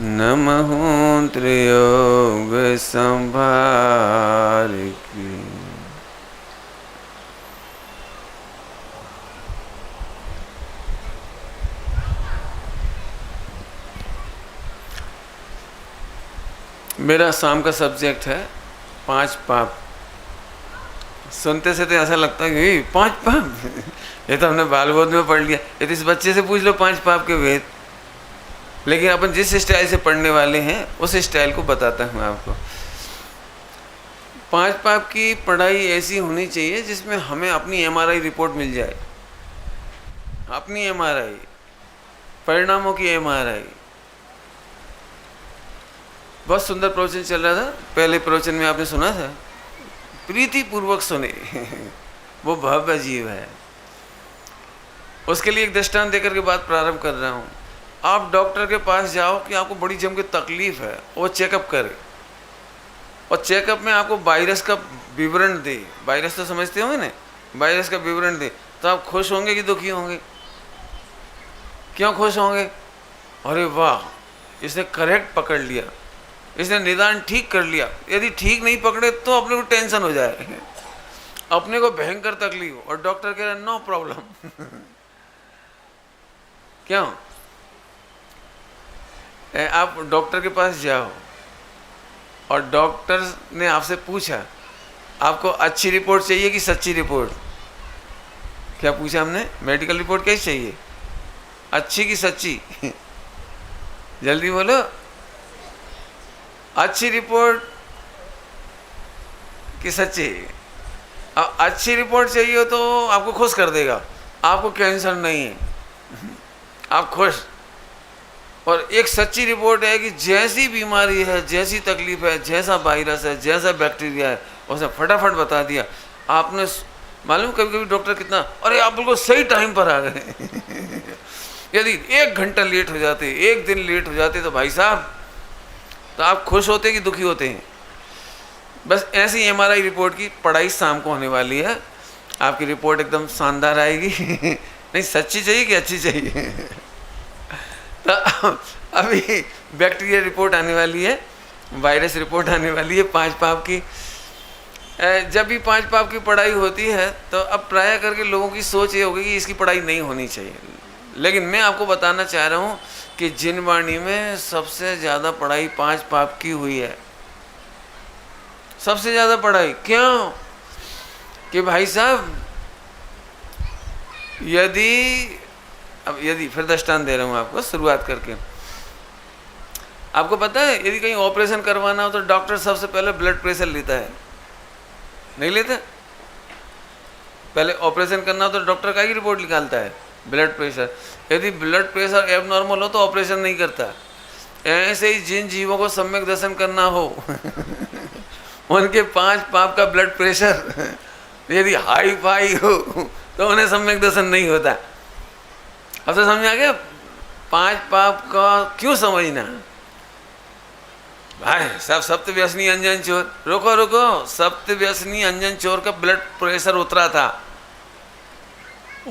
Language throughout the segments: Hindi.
नमः त्रियोग संभार की। मेरा शाम का सब्जेक्ट है 5 पाप। सुनते से तो ऐसा लगता है कि 5 पाप ये तो हमने बाल बोध में पढ़ लिया। ये तो इस बच्चे से पूछ लो 5 पाप के वेद। लेकिन अपन जिस स्टाइल से पढ़ने वाले हैं उस स्टाइल को बताता हूँ आपको। 5 पाप की पढ़ाई ऐसी होनी चाहिए जिसमें हमें अपनी MRI रिपोर्ट मिल जाए। अपनी MRI, परिणामों की MRI। बहुत सुंदर प्रवचन चल रहा था। पहले प्रवचन में आपने सुना था, प्रीति पूर्वक सुने वो भव्य जीव है। उसके लिए एक दृष्टांत देकर के बात प्रारंभ कर रहा हूँ। आप डॉक्टर के पास जाओ कि आपको बड़ी जम के तकलीफ है, वो चेकअप करे और चेकअप में आपको वायरस का विवरण दे। वायरस तो समझते होंगे ना, वायरस का विवरण दे तो आप खुश होंगे कि दुखी होंगे? क्यों खुश होंगे? अरे वाह, इसने करेक्ट पकड़ लिया, इसने निदान ठीक कर लिया। यदि ठीक नहीं पकड़े तो अपने को टेंशन हो जाए, अपने को भयंकर तकलीफ हो, और डॉक्टर कह रहा है नो प्रॉब्लम क्यों? आप डॉक्टर के पास जाओ और डॉक्टर ने आपसे पूछा आपको अच्छी रिपोर्ट चाहिए कि सच्ची रिपोर्ट? क्या पूछा हमने? मेडिकल रिपोर्ट कैसी चाहिए, अच्छी कि सच्ची? जल्दी बोलो। अच्छी रिपोर्ट कि सच्ची? अब अच्छी रिपोर्ट चाहिए हो तो आपको खुश कर देगा, आपको कैंसर नहीं है, आप खुश। और एक सच्ची रिपोर्ट है कि जैसी बीमारी है, जैसी तकलीफ है, जैसा वायरस है, जैसा बैक्टीरिया है, उसने फटाफट बता दिया। आपने मालूम कभी कभी डॉक्टर कितना, अरे आप बिल्कुल सही टाइम पर आ गए यदि 1 घंटा लेट हो जाते, 1 दिन लेट हो जाते तो भाई साहब, तो आप खुश होते कि दुखी होते हैं? बस ऐसी MRI रिपोर्ट की पढ़ाई शाम को होने वाली है। आपकी रिपोर्ट एकदम शानदार आएगी नहीं, सच्ची चाहिए कि अच्छी चाहिए? तो अभी बैक्टीरिया रिपोर्ट आने वाली है, वायरस रिपोर्ट आने वाली है 5 पाप की। जब भी 5 पाप की पढ़ाई होती है तो अब प्राय करके लोगों की सोच ये होगी कि इसकी पढ़ाई नहीं होनी चाहिए। लेकिन मैं आपको बताना चाह रहा हूँ कि जिन वाणी में सबसे ज़्यादा पढ़ाई 5 पाप की हुई है, सबसे ज़्यादा पढ़ाई। क्यों? कि भाई साहब यदि फिर दृष्टांत दे रहा हूँ आपको शुरुआत करके। आपको पता है यदि कहीं ऑपरेशन करवाना हो तो डॉक्टर सबसे पहले ब्लड प्रेशर लेता है, नहीं लेता? पहले ऑपरेशन करना हो तो डॉक्टर का ही रिपोर्ट निकालता है, ब्लड प्रेशर। यदि ब्लड प्रेशर एबनॉर्मल हो तो ऑपरेशन नहीं करता। ऐसे ही जिन जीवों को सम्यक दर्शन करना हो उनके 5 पाप का ब्लड प्रेशर यदि हाई फाई हो तो उन्हें सम्यक दर्शन नहीं होता। अब तो समझ आ गया 5 पाप का क्यों समझना भाई साहब। सप्तव्यसनी अंजन चोर, रुको रुको, सप्तव्यसनी अंजन चोर का ब्लड प्रेशर उतरा था।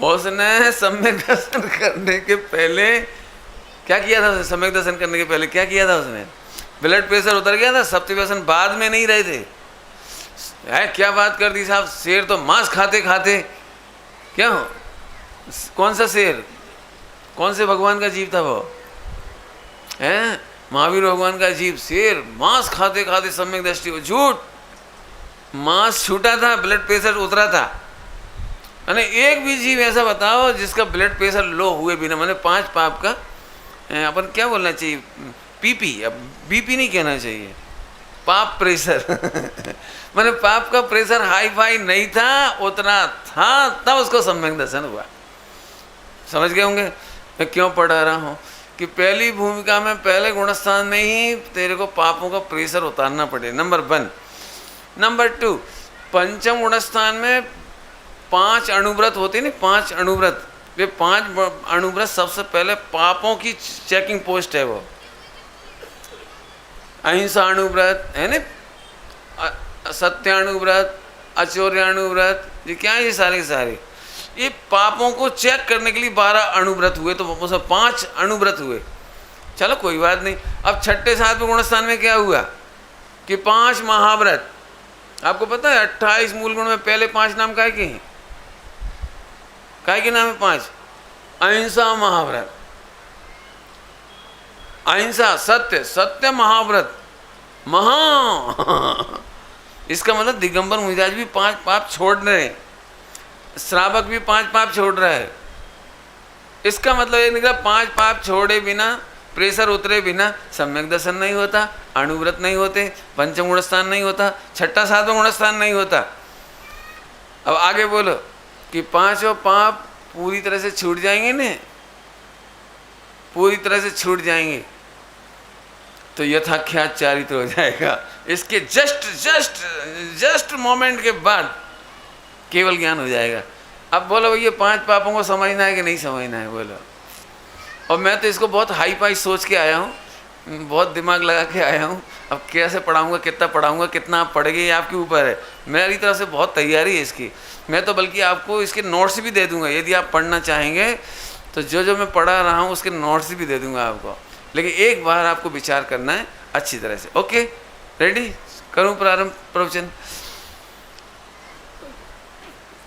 उसने सम्यक दर्शन करने के पहले क्या किया था? सम्यक दर्शन करने के पहले क्या किया था उसने? ब्लड प्रेशर उतर गया था। सप्तव्यसन बाद में नहीं रहे थे। क्या बात कर दी साहब, शेर तो मांस खाते खाते, क्यों? कौन सा शेर, कौन से भगवान का जीव था वो? हैं? महावीर भगवान का जीव शेर मांस खाते खाते सम्यक दृष्टि हो। झूठ, मांस छूटा था, ब्लड प्रेशर उतरा था। मैंने एक भी जीव ऐसा बताओ जिसका ब्लड प्रेशर लो हुए बिना, मैंने 5 पाप का अपन क्या बोलना चाहिए, PP, अब BP नहीं कहना चाहिए, पाप प्रेशर मैंने पाप का प्रेशर हाई फाई नहीं था, उतना था, तब उसको सम्यक दर्शन हुआ। समझ गए होंगे मैं क्यों पढ़ा रहा हूँ? कि पहली भूमिका में पहले गुणस्थान में ही तेरे को पापों का प्रेशर उतारना पड़े, नंबर 1। नंबर 2, पंचम गुणस्थान में 5 अणुव्रत होते हैं, 5 अणुव्रत। वे 5 अणुव्रत सबसे पहले पापों की चेकिंग पोस्ट है। वो अहिंसा अणुव्रत है ना, सत्याणुव्रत, अचौर्याणुव्रत, ये क्या है? ये सारे ये पापों को चेक करने के लिए 12 अणुव्रत हुए, तो उसमें 5 अणुव्रत हुए। चलो कोई बात नहीं। अब छठे 7वें गुणस्थान में क्या हुआ कि 5 महाव्रत। आपको पता है 28 मूल गुण में पहले 5 नाम काय के हैं? काय के नाम है 5? अहिंसा महाव्रत, अहिंसा, सत्य, सत्य महाव्रत, महा इसका मतलब दिगंबर मुनिराज भी 5 पाप छोड़ रहे हैं, श्रावक भी 5 पाप छोड़ रहा है। इसका मतलब ये निकला 5 पाप छोड़े बिना, प्रेशर उतरे बिना सम्यक दर्शन नहीं होता, अणुव्रत नहीं होते, पंचम गुणस्थान नहीं होता, छठा 7वां गुणस्थान नहीं होता। अब आगे बोलो कि 5 पाप पूरी तरह से छूट जाएंगे ना, पूरी तरह से छूट जाएंगे तो यथाख्यात चारित्र हो जाएगा। इसके जस्ट मोमेंट के बाद केवल ज्ञान हो जाएगा। अब बोलो भैया 5 पापों को समझना है कि नहीं समझना है, बोलो। और मैं तो इसको बहुत हाई फाई सोच के आया हूँ, बहुत दिमाग लगा के आया हूँ। अब कैसे पढ़ाऊँगा, कितना पढ़ाऊँगा, कितना आप पढ़ेंगे, ये आपके ऊपर है। मेरी तरफ से बहुत तैयारी है इसकी। मैं तो बल्कि आपको इसके नोट्स भी दे दूँगा, यदि आप पढ़ना चाहेंगे तो जो मैं पढ़ा रहा हूँ उसके नोट्स भी दे दूँगा आपको। लेकिन एक बार आपको विचार करना है अच्छी तरह से। Okay, ready? करूँ प्रारंभ प्रवचन।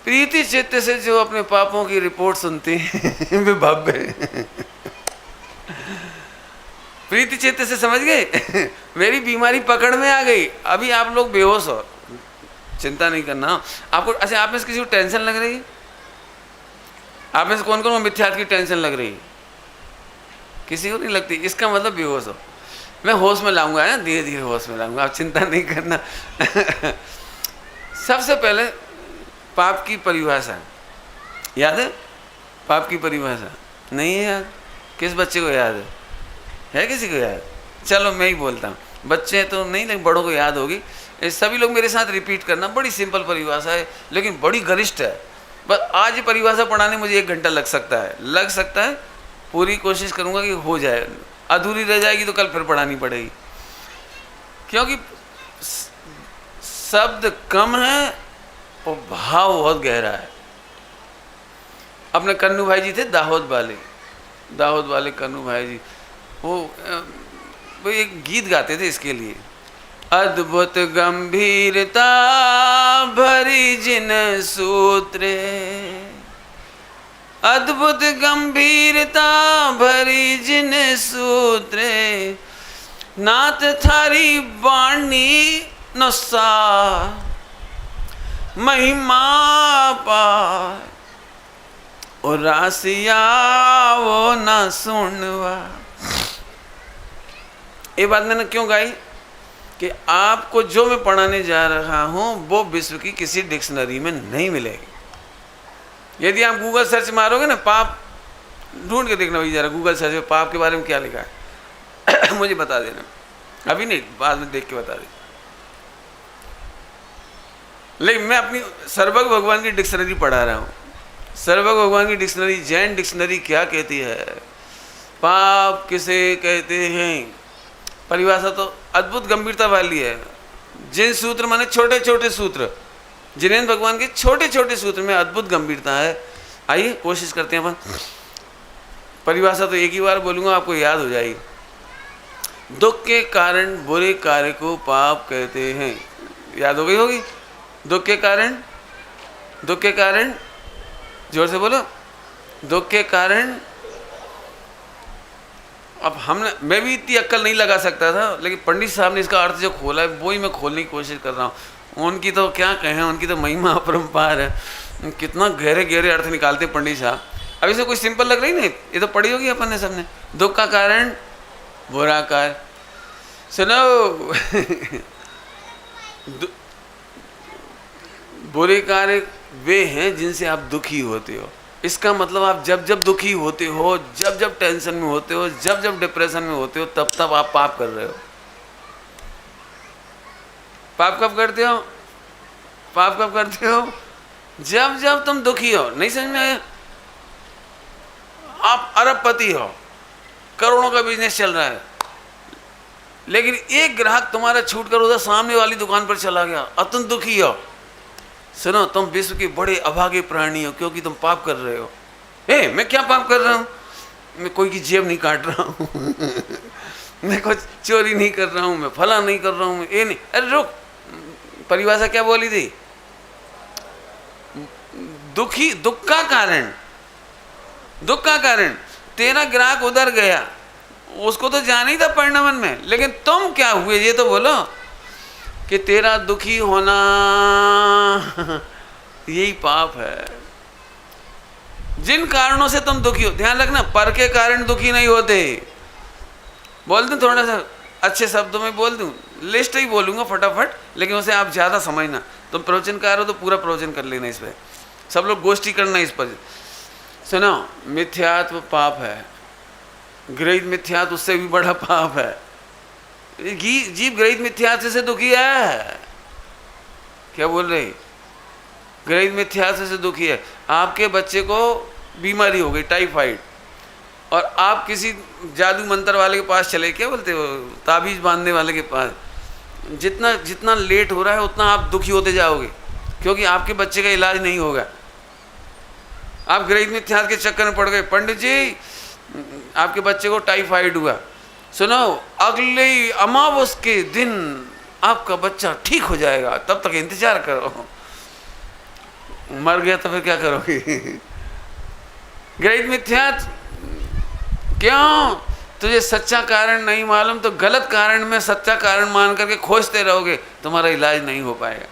प्रीति चित्त से जो अपने पापों की रिपोर्ट सुनती है वे भव्य प्रीति चित्त से, समझ गए? मेरी बीमारी पकड़ में आ गई। अभी आप लोग बेहोश हो, चिंता नहीं करना आपको। अच्छा, आप में से किसी को टेंशन लग रही है? आप में से कौन कौन मिथ्यात्व की टेंशन लग रही है? किसी को नहीं लगती? इसका मतलब बेहोश हो। मैं होश में लाऊंगा ना, धीरे धीरे होश में लाऊंगा, आप चिंता नहीं करना। सबसे पहले पाप की परिभाषा याद है? पाप की परिभाषा नहीं है याद? किस बच्चे को याद है किसी को याद? चलो मैं ही बोलता हूँ। बच्चे तो नहीं, लेकिन बड़ों को याद होगी। सभी लोग मेरे साथ रिपीट करना। बड़ी सिंपल परिभाषा है लेकिन बड़ी गरिष्ठ है। बस आज ये परिभाषा पढ़ाने मुझे 1 घंटा लग सकता है। पूरी कोशिश करूँगा कि हो जाए। अधूरी रह जाएगी तो कल फिर पढ़ानी पड़ेगी, क्योंकि शब्द कम है और भाव बहुत गहरा है। अपने कन्नू भाई जी थे दाहोद वाले कन्नू भाई जी, वो एक गीत गाते थे इसके लिए। अद्भुत गंभीरता भरी जिन सूत्रे, अद्भुत गंभीरता भरी जिन सूत्रे, नाथ थारी वाणी नुसा महिमा पार और रासिया वो न सुनवा। ये बात मैंने क्यों गाई कि आपको जो मैं पढ़ाने जा रहा हूं वो विश्व की किसी डिक्शनरी में नहीं मिलेगी। यदि आप गूगल सर्च मारोगे ना, पाप ढूंढ के देखना भाई जरा, गूगल सर्च में पाप के बारे में क्या लिखा है मुझे बता देना, अभी नहीं, बाद में देख के बता देना। लेकिन मैं अपनी सर्वज्ञ भगवान की डिक्शनरी पढ़ा रहा हूँ। सर्वज्ञ भगवान की डिक्शनरी, जैन डिक्शनरी क्या कहती है, पाप किसे कहते हैं, परिभाषा तो अद्भुत गंभीरता वाली है। जिन सूत्र माने छोटे छोटे सूत्र, जिनेन्द्र भगवान के छोटे छोटे सूत्र में अद्भुत गंभीरता है। आइए कोशिश करते हैं अपन। परिभाषा तो एक ही बार बोलूँगा, आपको याद हो जाएगी। दुख के कारण बुरे कार्य को पाप कहते हैं। याद हो गई होगी? दुख के कारण, दुख के कारण, जोर से बोलो, दुख के कारण। अब मैं भी इतनी अक्ल नहीं लगा सकता था, लेकिन पंडित साहब ने इसका अर्थ जो खोला है वो ही मैं खोलने की कोशिश कर रहा हूँ। उनकी तो क्या कहें, उनकी तो महिमा अपरंपार है। कितना गहरे गहरे अर्थ निकालते हैं पंडित साहब। अब इसे कोई सिंपल लग रही नहीं, ये तो पढ़ी होगी अपन ने सबने। दुख का कारण बुरा कार्य। सुनो बुरे कार्य वे हैं जिनसे आप दुखी होते हो। इसका मतलब आप जब जब दुखी होते हो, जब जब टेंशन में होते हो, जब जब डिप्रेशन में होते हो, तब तब आप पाप कर रहे हो। पाप कब करते हो? पाप कब करते हो? जब जब तुम दुखी हो। नहीं समझ में आया? आप अरबपति हो, करोड़ों का बिजनेस चल रहा है, लेकिन एक ग्राहक तुम्हारा छूट कर उधर सामने वाली दुकान पर चला गया और तुम दुखी हो। सुनो, तुम विश्व के बड़े अभागे प्राणी हो, क्योंकि तुम पाप कर रहे हो। मैं क्या पाप कर रहा हूँ? मैं कोई की जेब नहीं काट रहा हूँ मैं कुछ चोरी नहीं कर रहा हूँ, मैं फला नहीं कर रहा हूँ, ये नहीं। अरे रुक, परिभाषा क्या बोली थी? दुखी, दुख का कारण, दुख का कारण तेरा ग्राहक उधर गया, उसको तो जाना ही था परिणमन में, लेकिन तुम क्या हुए ये तो बोलो। कि तेरा दुखी होना यही पाप है। जिन कारणों से तुम दुखी हो, ध्यान रखना, पर के कारण दुखी नहीं होते। बोल दूं थोड़ा सा अच्छे शब्दों में बोल दूं, लिस्ट ही बोलूंगा फटाफट, लेकिन उसे आप ज़्यादा समझना। तुम प्रवचनकार हो तो पूरा प्रवचन कर लेना इस पर, सब लोग गोष्ठी करना इस पर। सुनो, मिथ्यात्व पाप है, गृहीत मिथ्यात्व उससे भी बड़ा पाप है। जीव गृहीत मिथ्यात्व से दुखी है। क्या बोल रहे? गृहीत मिथ्यात्व से दुखी है। आपके बच्चे को बीमारी हो गई टाइफाइड, और आप किसी जादू मंत्र वाले के पास चले, क्या बोलते हो, ताबीज बांधने वाले के पास, जितना जितना लेट हो रहा है उतना आप दुखी होते जाओगे, क्योंकि आपके बच्चे का इलाज नहीं होगा। आप गृहीत मिथ्यात्व के चक्कर में पड़ गए। पंडित जी, आपके बच्चे को टाइफाइड हुआ, सुनो अगले अमावस के दिन आपका बच्चा ठीक हो जाएगा, तब तक इंतजार करो। मर गया तो फिर क्या करोगे? गृहीत मिथ्यात्व। क्यों? तुझे सच्चा कारण नहीं मालूम, तो गलत कारण में सच्चा कारण मान करके खोजते रहोगे, तुम्हारा इलाज नहीं हो पाएगा।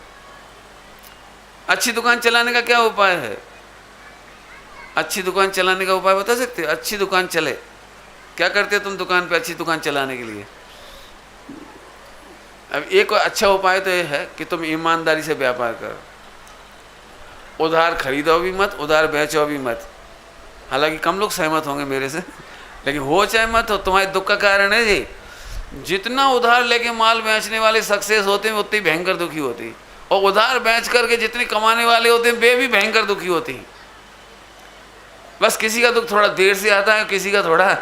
अच्छी दुकान चलाने का क्या उपाय है? अच्छी दुकान चलाने का उपाय बता सकते? अच्छी दुकान चले, क्या करते हो तुम दुकान पे अच्छी दुकान चलाने के लिए? अब एक अच्छा उपाय तो ये है कि तुम ईमानदारी से व्यापार करो, उधार खरीदो भी मत, उधार बेचो भी मत। हालांकि कम लोग सहमत होंगे मेरे से, लेकिन हो चाहे मत हो, तुम्हारे दुख का कारण है जी। जितना उधार लेके माल बेचने वाले सक्सेस होते हैं उतनी भयंकर दुखी होती हैं, और उधार बेच करके जितने कमाने वाले होते हैं वे भी भयंकर दुखी होती हैं। बस किसी का दुख थोड़ा देर से आता है, किसी का थोड़ा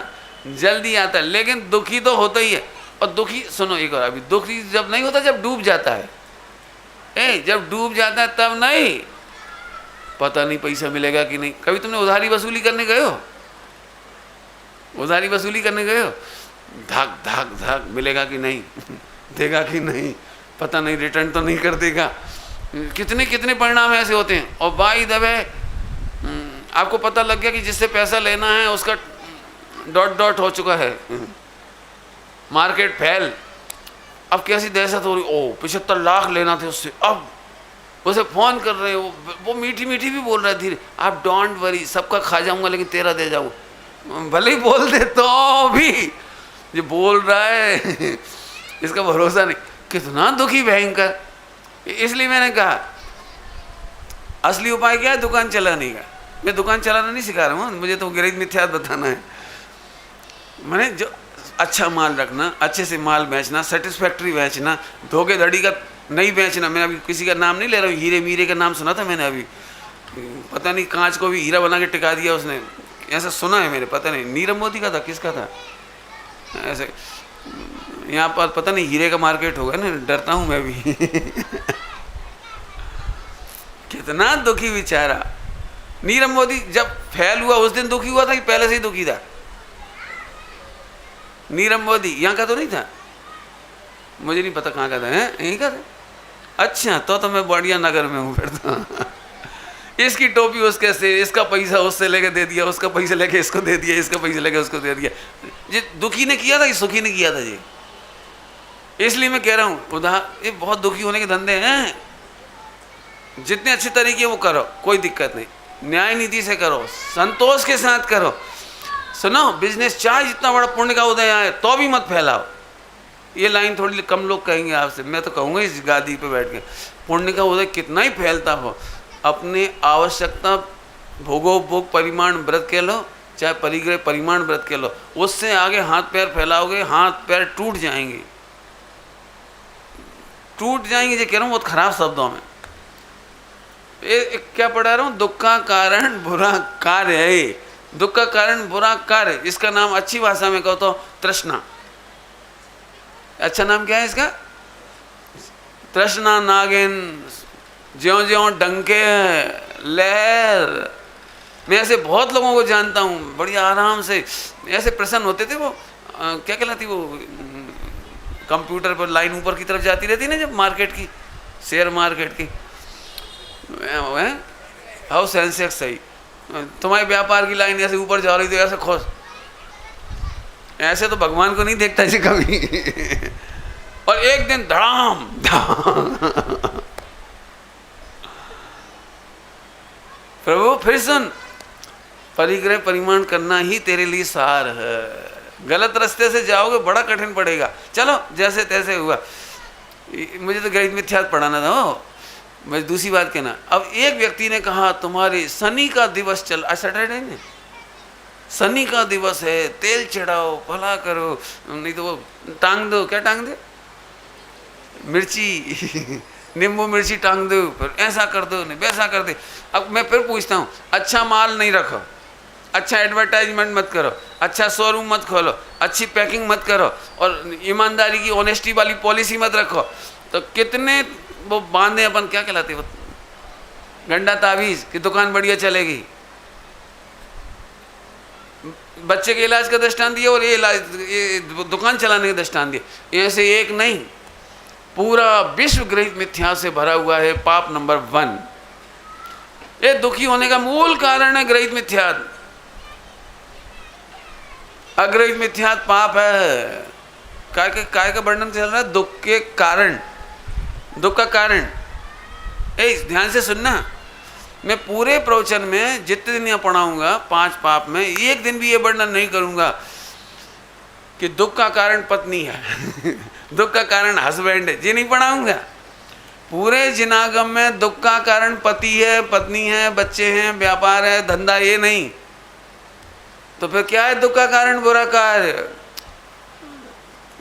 जल्दी आता है, लेकिन दुखी तो होता ही है। और दुखी, सुनो एक और, अभी दुखी जब नहीं होता जब डूब जाता है। जब डूब जाता है तब नहीं, पता नहीं पैसा मिलेगा कि नहीं। कभी तुमने उधारी वसूली करने गए हो? उधारी वसूली करने गए हो? धाक धाक धाक, मिलेगा कि नहीं, देगा कि नहीं, पता नहीं, रिटर्न तो नहीं कर देगा। कितने कितने परिणाम ऐसे होते हैं। और बाई द वे आपको पता लग गया कि जिससे पैसा लेना है उसका डॉट डॉट हो चुका है, मार्केट फेल। अब कैसी दहशत हो रही, ओ 75 लाख लेना थे उससे, अब उसे फ़ोन कर रहे हो, वो मीठी मीठी भी बोल रहा है धीरे, आप डोंट वरी, सबका खा जाऊंगा लेकिन तेरा दे जाऊंगा। भले ही बोल दे तो भी ये बोल रहा है इसका भरोसा नहीं। कितना दुखी भयंकर। इसलिए मैंने कहा असली उपाय क्या है? दुकान चलाने का। मैं दुकान चलाना नहीं सिखा रहा हूँ, मुझे तो गृहीत मिथ्यात्व बताना है। मैंने जो अच्छा माल रखना, अच्छे से माल बेचना, सेटिस्फैक्ट्री बेचना, धोखेधड़ी का नहीं बेचना। मैं अभी किसी का नाम नहीं ले रहा हूँ, हीरे मीरे का नाम सुना था मैंने अभी, पता नहीं कांच को भी हीरा बना के टिका दिया उसने, ऐसा सुना है मेरे, पता नहीं नीरव मोदी का था किसका था ऐसे। यहाँ पर पता नहीं हीरे का मार्केट होगा ना, डरता हूँ मैं भी कितना दुखी बेचारा नीरव मोदी। जब फेल हुआ उस दिन दुखी हुआ था कि पहले से ही दुखी था? नीरव मोदी यहाँ का तो नहीं था, मुझे नहीं पता कहाँ का था, है यहीं का था। अच्छा, तो मैं बढ़िया नगर में हूँ फिर तो इसकी टोपी उसके से, इसका पैसा उससे लेके दे दिया, उसका पैसा लेके इसको दे दिया, इसका पैसा लेके उसको दे दिया। ये दुखी ने किया था कि सुखी ने किया था जी? इसलिए मैं कह रहा हूँ उधार, ये बहुत दुखी होने के धंधे हैं। जितने अच्छे तरीके वो करो, कोई दिक्कत नहीं, न्याय नीति से करो, संतोष के साथ करो। सुनो, बिजनेस चाहे जितना बड़ा पुण्य का उदय आए तो भी मत फैलाओ। ये लाइन थोड़ी कम लोग कहेंगे आपसे, मैं तो कहूँगा इस गादी पे बैठ के, पुण्य का उदय कितना ही फैलता हो, अपने आवश्यकता भोगोपभोग परिमाण व्रत के लो, चाहे परिग्रह परिमाण व्रत के लो, उससे आगे हाथ पैर फैलाओगे, हाथ पैर टूट जाएंगे, टूट जाएंगे। ये कह रहा हूँ बहुत खराब शब्दों में। क्या पढ़ा रहा हूँ? दुख का कारण बुरा कार्य है। दुख का कारण बुरा कार्य, इसका नाम अच्छी भाषा में कहो तो तृष्णा। अच्छा नाम क्या है इसका? तृष्णा नागिन, ज्यों ज्यों डंके लहर, मैं ऐसे बहुत लोगों को जानता हूँ, बड़ी आराम से ऐसे प्रसन्न होते थे। वो क्या कहलाती वो कंप्यूटर पर लाइन ऊपर की तरफ जाती रहती ना, जब मार्केट की, शेयर मार्केट की, हाउ सेंसेक्स सही, तुम्हारे व्यापार की लाइन ऐसे ऊपर जा रही थी, ऐसे खुश, ऐसे तो भगवान को नहीं देखता जी कभी। और एक दिन धड़ाम धड़ाम प्रभु फिर सुन, परिग्रह परिमाण करना ही तेरे लिए सार है। गलत रास्ते से जाओगे बड़ा कठिन पड़ेगा। चलो जैसे तैसे हुआ, मुझे तो गणित मिथ्यात्व पढ़ाना था। हो मैं दूसरी बात कहना, अब एक व्यक्ति ने कहा तुम्हारे शनि का दिवस चल, आज सैटरडे ने, शनि का दिवस है, तेल चढ़ाओ, भला करो, नहीं तो वो टांग दो, क्या टांग दो, मिर्ची नींबू मिर्ची टांग दो, फिर ऐसा कर दो, नहीं वैसा कर दे। अब मैं फिर पूछता हूँ, अच्छा माल नहीं रखो, अच्छा एडवर्टाइजमेंट मत करो, अच्छा शोरूम मत खोलो, अच्छी पैकिंग मत करो, और ईमानदारी की ऑनेस्टी वाली पॉलिसी मत रखो, तो कितने वो बांधे अपन, क्या कहलाते वो गंडा तावीज की दुकान बढ़िया चलेगी। बच्चे के इलाज का दृष्टांत दिया और ये दुकान चलाने का दृष्टांत दिया। ऐसे एक नहीं, पूरा विश्व गृहीत मिथ्या से भरा हुआ है। पाप नंबर 1, ये दुखी होने का मूल कारण है गृहीत मिथ्या। अग्रहित मिथ्यात पाप है। काय का वर्णन चल रहा है, दुख के कारण, दुख का कारण। ध्यान से सुनना, मैं पूरे प्रवचन में जितने दिन यहाँ पढ़ाऊंगा 5 पाप में, एक दिन भी ये वर्णन नहीं करूंगा कि दुख का कारण पत्नी है दुख का कारण हस्बैंड है, ये नहीं पढ़ाऊंगा। पूरे जिनागम में दुख का कारण पति है, पत्नी है, बच्चे हैं, व्यापार है, धंधा, ये नहीं। तो फिर क्या है दुख का कारण? बुरा कार्य,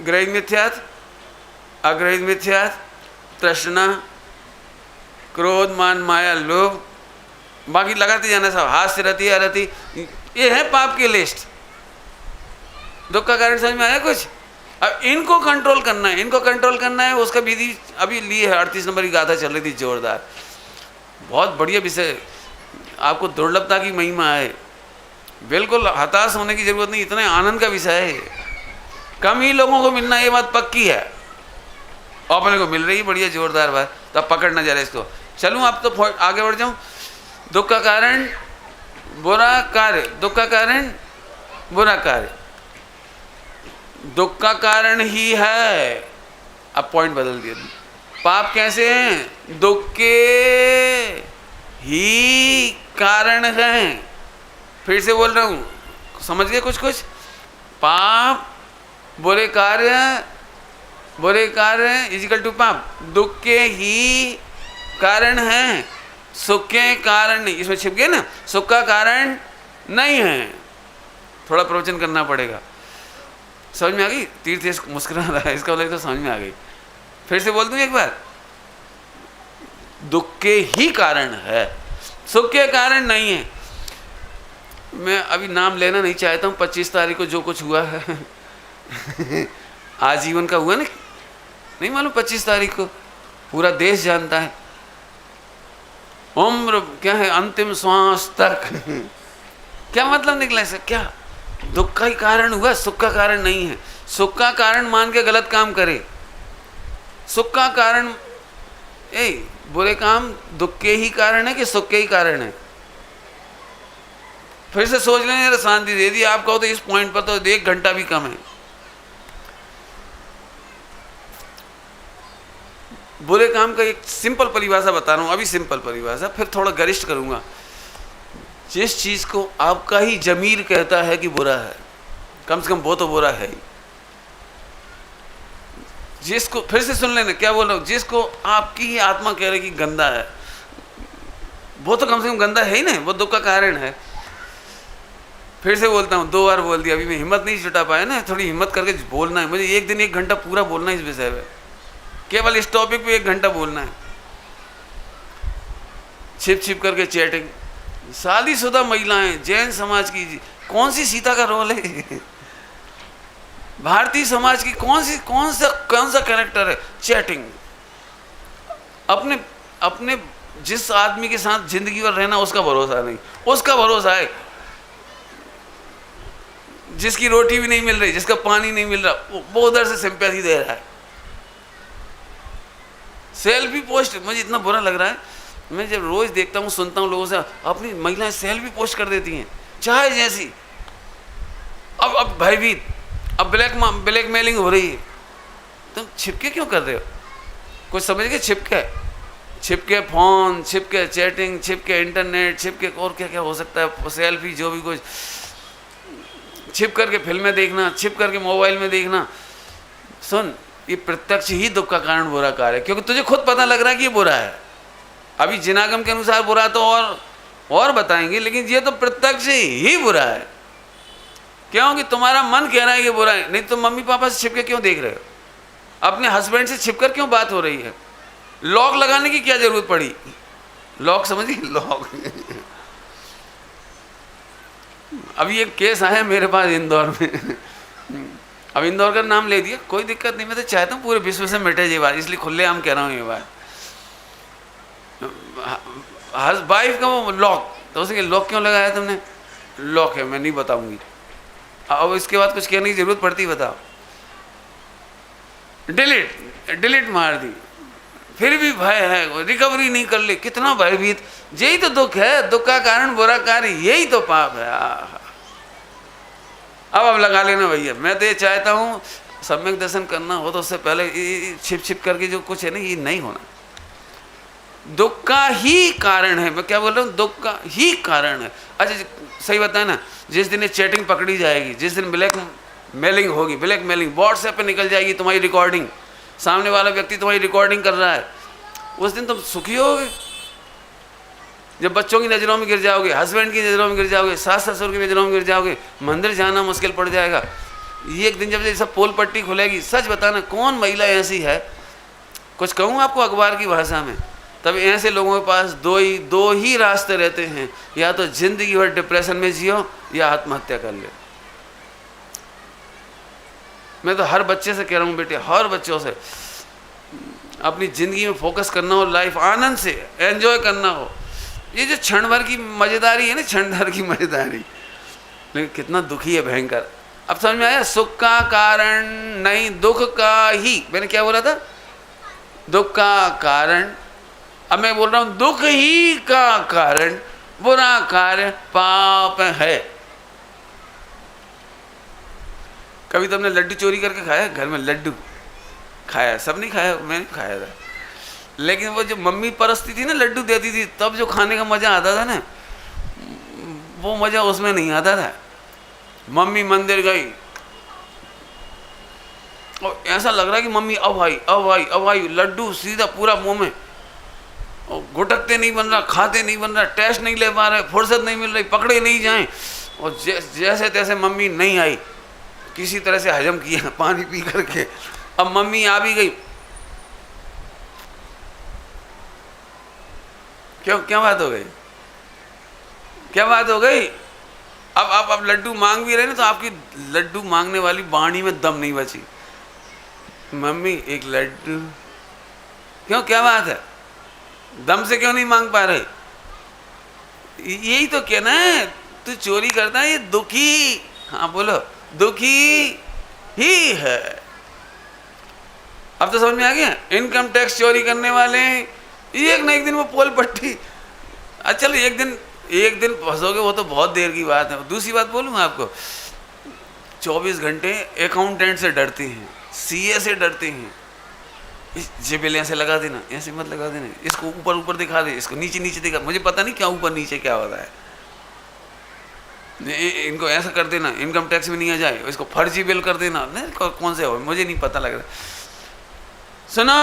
गृहीत मिथ्यात्व, अग्रहित मिथ्यात्व, तृष्णा, क्रोध, मान, माया, लोभ, बाकी लगाते जाना सब, हास्य, रति, अरति, ये है पाप की लिस्ट। दुख का कारण समझ में आया कुछ? अब इनको कंट्रोल करना है, इनको कंट्रोल करना है। उसका विधि अभी ली है, 38 नंबर की गाथा चल रही थी, जोरदार, बहुत बढ़िया विषय। आपको दुर्लभता की महिमा है, बिल्कुल हताश होने की जरूरत नहीं, इतने आनंद का विषय है। कम ही लोगों को मिलना, ये बात पक्की है, और अपने को मिल रही है, बढ़िया जोरदार बात। तो अब पकड़ना जा रहा है इसको। चलूँ आप तो आगे बढ़ जाऊँ। दुख का कारण बुरा कार्य, दुख का कारण बुरा कार्य, दुख का कारण ही है। अब पॉइंट बदल दिया, पाप कैसे हैं? दुख के ही कारण हैं। फिर से बोल रहा हूँ, समझ गए कुछ कुछ? पाप बुरे कार्य इजिकल टू पाप, दुख के ही कारण हैं, सुख के कारण नहीं। इसमें छिप गया ना, सुख का कारण नहीं है। थोड़ा प्रवचन करना पड़ेगा। समझ में आ गई? तीर्थ मुस्कुरा रहा है, इसका मतलब तो समझ में आ गई। फिर से बोल दूं एक बार, दुख के ही कारण है, सुख के कारण नहीं है। मैं अभी नाम लेना नहीं चाहता हूँ। 25 तारीख को जो कुछ हुआ है आजीवन का हुआ ना, नहीं मालूम? 25 तारीख को पूरा देश जानता है। उम्र क्या है, अंतिम श्वास तक क्या मतलब निकला इसे? क्या दुख का ही कारण हुआ, सुख का कारण नहीं है। सुख का कारण मान के गलत काम करे, सुख का कारण बुरे काम दुख के ही कारण है कि सुख के ही कारण है? फिर से सोच लें, जरा शांति दे दी। आप कहो तो इस पॉइंट पर तो 1 घंटा भी कम है। बुरे काम का एक सिंपल परिभाषा बता रहा हूं, अभी सिंपल परिभाषा, फिर थोड़ा गरिष्ठ करूंगा। जिस चीज को आपका ही जमीर कहता है कि बुरा है, कम से कम वो तो बुरा है ही। जिसको, फिर से सुन लेना क्या बोल रहा हूं, जिसको आपकी ही आत्मा कह रही कि गंदा है, वो तो कम से कम गंदा है ही ना, वो दुख का कारण है। फिर से बोलता हूँ, 2 बार बोल दिया, अभी मैं हिम्मत नहीं जुटा पाया ना, थोड़ी हिम्मत करके बोलना है मुझे। एक दिन 1 घंटा पूरा बोलना है इस विषय में, केवल इस टॉपिक पे 1 घंटा बोलना है। छिप छिप करके चैटिंग, शादीशुदा महिलाएं, जैन समाज की कौन सी सीता का रोल है? भारतीय समाज की कौन सा कैरेक्टर है? चैटिंग, अपने जिस आदमी के साथ जिंदगी भर रहना उसका भरोसा नहीं, उसका भरोसा है जिसकी रोटी भी नहीं मिल रही, जिसका पानी नहीं मिल रहा, वो उधर से सिंपैथी दे रहा है। सेल्फी पोस्ट मुझे इतना बुरा लग रहा है, मैं जब रोज देखता हूँ सुनता हूँ लोगों से, अपनी महिलाएं सेल्फी पोस्ट कर देती हैं चाहे जैसी। अब भयभीत, अब ब्लैकमेलिंग हो रही है, तुम छिपके क्यों कर रहे हो? कुछ समझ गए? छिपके फोन, छिपके चैटिंग, छिपके इंटरनेट, छिपके और क्या क्या हो सकता है, सेल्फी जो भी कुछ, छिप करके फिल्में देखना, छिप करके मोबाइल में देखना। सुन, ये प्रत्यक्ष ही दुख का कारण बुरा कार्य है, क्योंकि तुझे खुद पता लग रहा है कि ये बुरा है। अभी जिनागम के अनुसार बुरा तो और बताएंगे, लेकिन ये तो प्रत्यक्ष ही बुरा है। क्योंकि तुम्हारा मन कह रहा है कि बुरा है, नहीं तो मम्मी पापा से छिपके क्यों देख रहे हो? अपने हस्बैंड से छिपकर क्यों बात हो रही है? लॉक लगाने की क्या जरूरत पड़ी? लॉक समझिए, लॉक। अभी एक केस आया मेरे पास इंदौर में। अब इंदौर का नाम ले दिया, कोई दिक्कत नहीं, मैं तो चाहता हूँ पूरे विश्व से मिटे ये बात, इसलिए खुलेआम कह रहा हूँ ये बात। वाइफ का वो लॉक, तो उसने लॉक क्यों लगाया तुमने? लॉक है, मैं नहीं बताऊंगी। अब इसके बाद कुछ कहने की जरूरत पड़ती, बताओ? डिलीट मार दी, फिर भी भय है, रिकवरी नहीं कर ले, कितना भयभीत। यही तो दुख है, दुख का कारण बुरा कार्य, यही तो पाप है। अब लगा लेना भैया। मैं तो ये चाहता हूँ सम्यक दर्शन करना हो तो उससे पहले छिप करके जो कुछ है ना, ये नहीं होना। दुख का ही कारण है, मैं क्या बोल रहा हूँ, दुख का ही कारण है। अच्छा सही बताए ना, जिस दिन ये चैटिंग पकड़ी जाएगी, जिस दिन ब्लैकमेलिंग होगी, ब्लैकमेलिंग व्हाट्सएप पे निकल जाएगी तुम्हारी रिकॉर्डिंग, सामने वाला व्यक्ति तुम्हारी रिकॉर्डिंग कर रहा है, उस दिन तुम सुखी होगे। जब बच्चों की नज़रों में गिर जाओगे, हस्बैंड की नज़रों में गिर जाओगे, सास ससुर की नज़रों में गिर जाओगे, मंदिर जाना मुश्किल पड़ जाएगा। ये एक दिन जब ये सब पोल पट्टी खुलेगी, सच बताना कौन महिला ऐसी है, कुछ कहूँ आपको अखबार की भाषा में, तब ऐसे लोगों के पास दो ही रास्ते रहते हैं, या तो जिंदगी भर डिप्रेशन में जियो या आत्महत्या कर ले। मैं तो हर बच्चे से कह रहा हूँ बेटे, हर बच्चों से, अपनी ज़िंदगी में फोकस करना हो, लाइफ आनंद से एंजॉय करना हो। ये जो क्षण भर की मज़ेदारी है ना, क्षण भर की मज़ेदारी, लेकिन कितना दुखी है, भयंकर। अब समझ में आया? सुख का कारण नहीं, दुख का ही, मैंने क्या बोला था, दुख का कारण। अब मैं बोल रहा हूँ दुख ही का कारण बुरा कार्य पाप है। कभी तुमने लड्डू चोरी करके खाया? घर में लड्डू खाया? सब नहीं खाया, मैंने खाया था। लेकिन वो जो मम्मी परसती थी ना, लड्डू देती थी, तब जो खाने का मज़ा आता था ना, वो मज़ा उसमें नहीं आता था। मम्मी मंदिर गई और ऐसा लग रहा है कि मम्मी अब आई, लड्डू सीधा पूरा मुंह में, और घुटकते नहीं बन रहा, खाते नहीं बन रहा, टेस्ट नहीं ले पा रहे, फुर्सत नहीं मिल रही, पकड़े नहीं जाएं, और जैसे तैसे मम्मी नहीं आई, किसी तरह से हजम किया पानी पी करके। अब मम्मी आ भी गई, क्या बात हो गई? क्या बात हो गई? अब लड्डू मांग भी रहे ना, तो आपकी लड्डू मांगने वाली बाणी में दम नहीं बची। मम्मी एक लड्डू, क्यों, क्या बात है? दम से क्यों नहीं मांग पा रहे? यही तो कहना है, तू चोरी करता है, ये दुखी, हाँ बोलो, दुखी ही है। अब तो समझ में आ गया? इनकम टैक्स चोरी करने वाले एक न एक दिन वो पोल पट्टी, अच्छा एक दिन फंसोगे, वो तो बहुत देर की बात है। दूसरी बात बोलूँ मैं आपको, 24 घंटे अकाउंटेंट से डरते हैं, सीए से डरते हैं। इस जेबेल ऐसे लगा देना, ऐसे मत लगा देना, इसको ऊपर दिखा दे, इसको नीचे दिखा, मुझे पता नहीं क्या ऊपर नीचे क्या होता है, इनको ऐसा कर देना, इनकम टैक्स में नहीं आ जाए, इसको फर्जी बिल कर देना, नहीं कौन से हो, मुझे नहीं पता लग रहा। सुनो,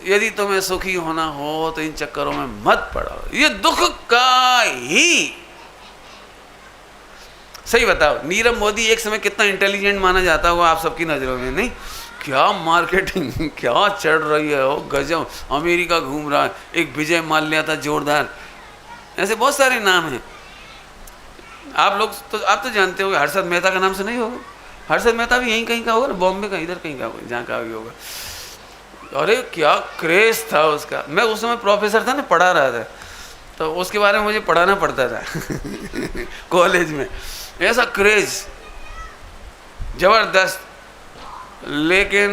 यदि तुम्हें सुखी होना हो तो इन चक्करों में मत पड़ो, ये दुख का ही। सही बताओ, नीरव मोदी एक समय कितना इंटेलिजेंट माना जाता होगा आप सबकी नज़रों में, नहीं? क्या मार्केटिंग क्या चढ़ रही है, वो गजब, अमेरिका घूम रहा है, एक विजय माल्या था जोरदार, ऐसे बहुत सारे नाम हैं। आप तो जानते होंगे, हर्षद मेहता का नाम से नहीं होगा? हर्षद मेहता भी यहीं कहीं का होगा ना, बॉम्बे का, इधर कहीं का होगा, जहाँ का भी होगा। अरे क्या क्रेज था उसका। मैं उस समय प्रोफेसर था ना, पढ़ा रहा था, तो उसके बारे में मुझे पढ़ाना पड़ता था कॉलेज में। ऐसा क्रेज जबरदस्त। लेकिन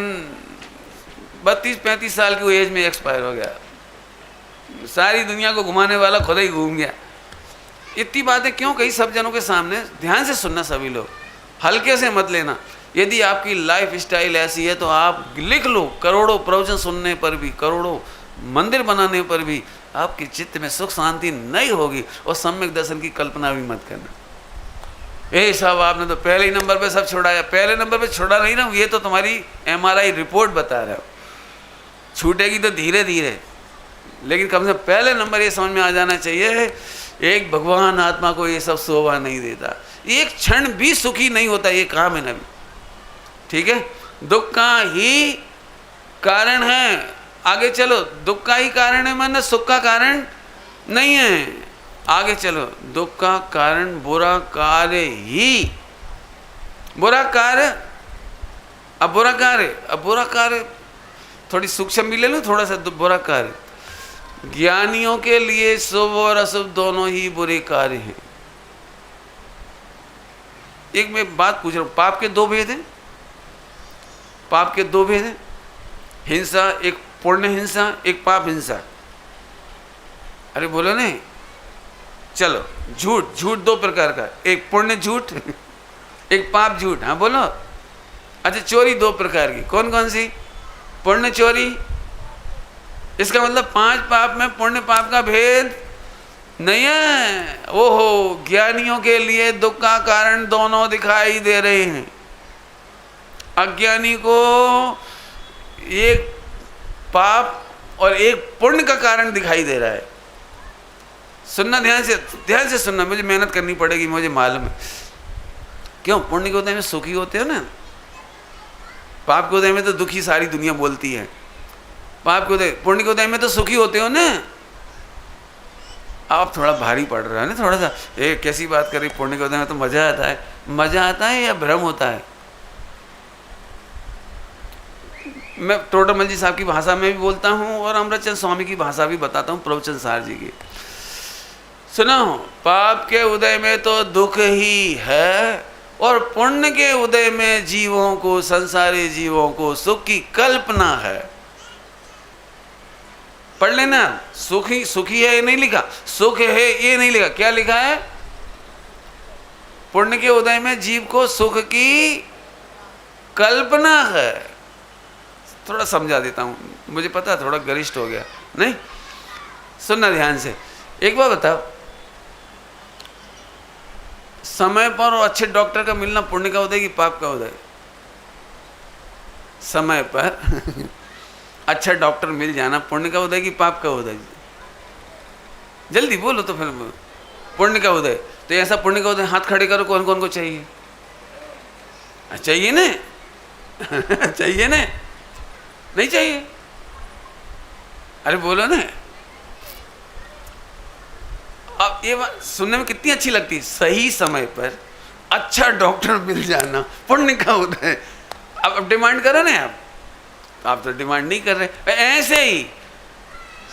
32-35 साल की एज में एक्सपायर हो गया। सारी दुनिया को घुमाने वाला खुद ही घूम गया। इतनी बातें क्यों कही सब जनों के सामने? ध्यान से सुनना सभी लोग, हल्के से मत लेना। यदि आपकी लाइफ स्टाइल ऐसी है तो आप लिख लो, करोड़ों प्रवचन सुनने पर भी, करोड़ों मंदिर बनाने पर भी आपके चित्त में सुख शांति नहीं होगी। और सम्यक दर्शन की कल्पना भी मत करना। साहब आपने तो पहले ही नंबर पे सब छुड़ाया। पहले नंबर पे छुड़ा नहीं ना, ये तो तुम्हारी MRI रिपोर्ट बता रहा हो। छूटेगी तो धीरे धीरे, लेकिन कम से कम पहले नंबर ये समझ में आ जाना चाहिए, एक भगवान आत्मा को ये सब शोभा नहीं देता। एक क्षण भी सुखी नहीं होता, ये काम है ना भी, ठीक है। दुख का ही कारण है। आगे चलो, दुख का ही कारण है, माने सुख का कारण नहीं है। आगे चलो, दुख का कारण बुरा कार्य ही, बुरा कार्य। अब बुरा कार्य थोड़ी सूक्ष्म भी ले लो, थोड़ा सा बुरा कार्य। ज्ञानियों के लिए शुभ और अशुभ दोनों ही बुरे कार्य हैं। एक मैं बात पूछ रहा हूं, पाप के दो भेद हैं। पाप के दो भेद हैं, हिंसा, एक पुण्य हिंसा, एक पाप हिंसा। अरे बोलो नहीं, चलो। झूठ दो प्रकार का, एक पुण्य झूठ, एक पाप झूठ। हाँ बोलो। अच्छा, चोरी दो प्रकार की, कौन कौन सी? पुण्य चोरी, इसका मतलब 5 पाप में पुण्य पाप का भेद नहीं है। ओहो, ज्ञानियों के लिए दुख का कारण दोनों दिखाई दे रहे हैं। अज्ञानी को एक पाप और एक पुण्य का कारण दिखाई दे रहा है। सुनना ध्यान से सुनना, मुझे मेहनत करनी पड़ेगी, मुझे मालूम है। क्यों? पुण्य के उदय में सुखी होते हो ना, पाप के उदय में तो दुखी सारी दुनिया बोलती है। पाप के उदय, पुण्य के उदय में तो सुखी होते हो ना। आप थोड़ा भारी पड़ रहा है ना, थोड़ा सा। कैसी बात कर रही, पुण्य के उदय में तो मजा आता है। मजा आता है या भ्रम होता है? मैं टोडरमल जी साहब की भाषा में भी बोलता हूँ और अमृतचंद स्वामी की भाषा भी बताता हूँ, प्रवचन सार जी की। सुनो, पाप के उदय में तो दुख ही है और पुण्य के उदय में जीवों को, संसारी जीवों को सुख की कल्पना है। पढ़ लेना। सुखी है ये नहीं लिखा, सुख है ये नहीं लिखा। क्या लिखा है? पुण्य के उदय में जीव को सुख की कल्पना है। थोड़ा समझा देता हूं, मुझे पता थोड़ा गरिष्ठ हो गया नहीं। सुनना ध्यान से। एक बार बताओ, समय पर और अच्छे डॉक्टर का मिलना पुण्य का उदय कि पाप का उदय? समय पर अच्छा डॉक्टर मिल जाना पुण्य का उदय कि पाप का उदय? जल्दी बोलो तो फिर। पुण्य का उदय। तो ऐसा पुण्य का उदय हाथ खड़े करो, कौन कौन को चाहिए? चाहिए ना चाहिए ना? नहीं चाहिए? अरे बोलो ना। अब ये बात सुनने में कितनी अच्छी लगती है। सही समय पर अच्छा डॉक्टर मिल जाना पुण्य का उदय। अब डिमांड करो ना आप तो डिमांड नहीं कर रहे। ऐसे ही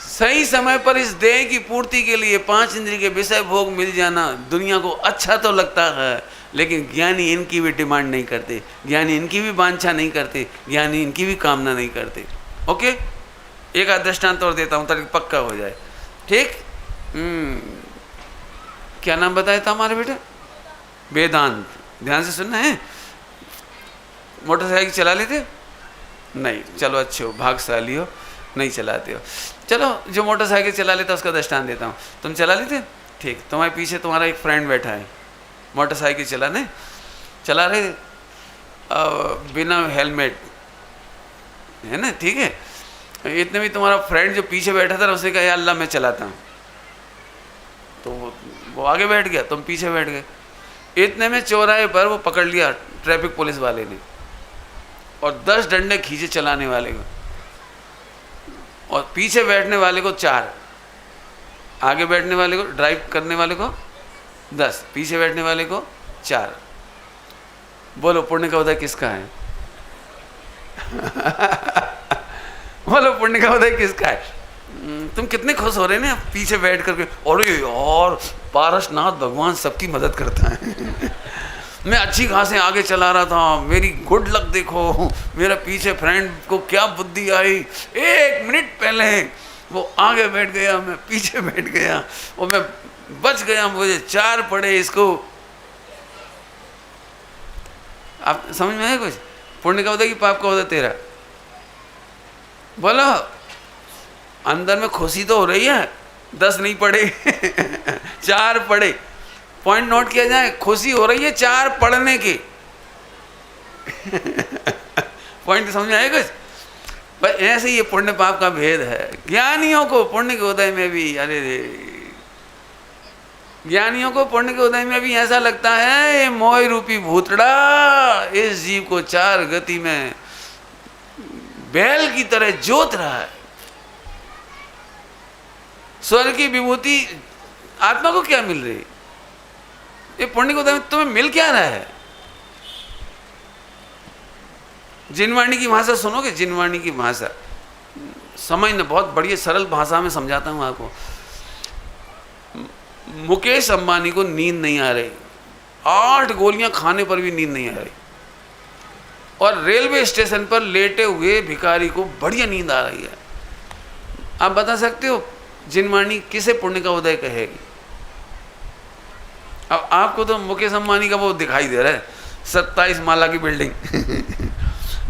सही समय पर इस देह की पूर्ति के लिए 5 इंद्रिय के विषय भोग मिल जाना दुनिया को अच्छा तो लगता है, लेकिन ज्ञानी इनकी भी डिमांड नहीं करते, ज्ञानी इनकी भी वांछा नहीं करते, ज्ञानी इनकी भी कामना नहीं करते। ओके, एक आध दृष्टांत और देता हूँ ताकि पक्का हो जाए। ठीक। क्या नाम बताया था हमारे बेटे? वेदांत। ध्यान से सुनना है। मोटरसाइकिल चला लेते? नहीं। चलो अच्छे हो, भाग्यशाली हो, नहीं चलाते हो। चलो, जो मोटरसाइकिल चला लेता उसका दृष्टांत देता हूँ। तुम चला लेते? ठीक। तुम्हारे पीछे तुम्हारा एक फ्रेंड बैठा है, मोटरसाइकिल चला रहे बिना हेलमेट, है ना? ठीक है। इतने में तुम्हारा फ्रेंड जो पीछे बैठा था उसने कहा, या अल्लाह मैं चलाता हूँ। तो वो आगे बैठ गया, तुम पीछे बैठ गए। इतने में चौराहे पर वो पकड़ लिया ट्रैफिक पुलिस वाले ने और 10 डंडे खींचे चलाने वाले को, और पीछे बैठने वाले को 4, आगे बैठने वाले को, ड्राइव करने वाले को 10, पीछे बैठने वाले को 4। बोलो पुण्य का उदय किसका है? बोलो पुण्य का उदय किसका है? तुम कितने खुश हो रहे हैं ना पीछे बैठ करके, और यार पारसनाथ भगवान सबकी मदद करता है। मैं अच्छी खासे आगे चला रहा था, मेरी गुड लक देखो, मेरा पीछे फ्रेंड को क्या बुद्धि आई, 1 मिनट पहले वो आगे बैठ गया, मैं पीछे बैठ गया और मैं बच गया, मुझे 4 पड़े इसको। आप समझ में आए कुछ? पुण्य का उदय कि पाप का उदय तेरा? बोलो। अंदर में खुशी तो हो रही है, 10 नहीं पढ़े 4 पढ़े। पॉइंट नोट किया जाए, खुशी हो रही है 4 पढ़ने की। पॉइंट समझ में आए कुछ? बस ऐसे ही ये पुण्य पाप का भेद है। ज्ञानियों को पुण्य के उदय में भी, अरे ज्ञानियों को पुण्य के उदय में भी ऐसा लगता है ये मोह रूपी भूतड़ा इस जीव को 4 गति में बैल की तरह जोत रहा है। स्वर्ग की विभूति आत्मा को क्या मिल रही? ये पुण्य के उदय में तुम्हें मिल क्या रहा है? जिनवाणी की भाषा सुनोगे? जिनवाणी की भाषा समझना, बहुत बढ़िया सरल भाषा में समझाता हूं आपको। मुकेश अंबानी को नींद नहीं आ रही, 8 गोलियां खाने पर भी नींद नहीं आ रही, और रेलवे स्टेशन पर लेटे हुए भिखारी को बढ़िया नींद आ रही है। आप बता सकते हो जिनवाणी किसे पुण्य का उदय कहेगी? अब आपको तो मुकेश अंबानी का वो दिखाई दे रहा है, 27 माला की बिल्डिंग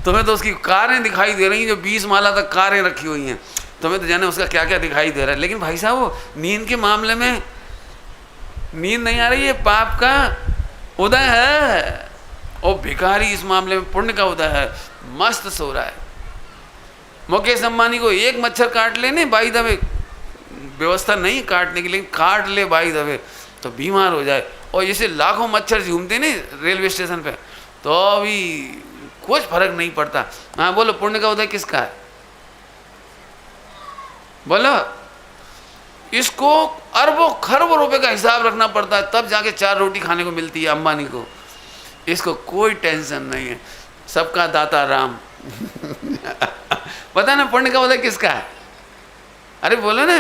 तुम्हें तो उसकी कारें दिखाई दे रही हैं, जो 20 माला तक कारें रखी हुई हैं। तुम्हें तो जाने उसका क्या क्या दिखाई दे रहा है। लेकिन भाई साहब वो नींद के मामले में नींद नहीं आ रही है, पाप का उदय है। और भिखारी इस मामले में पुण्य का उदय है, मस्त सो रहा है। मुकेश अंबानी को 1 मच्छर काट लेने बाई दबे, व्यवस्था नहीं काटने की, लेकिन काट ले बाई दबे तो बीमार हो जाए। और जैसे लाखों मच्छर झूमते नहीं रेलवे स्टेशन पे, तो अभी कुछ फर्क नहीं पड़ता। हाँ बोलो, पुण्य का उदय किसका है? बोलो। इसको अरबों खरबों रुपए का हिसाब रखना पड़ता है, तब जाके 4 रोटी खाने को मिलती है अंबानी को। इसको कोई टेंशन नहीं है, सबका दाता राम। पता ना पुण्य का उदय किसका है? अरे बोलो ना।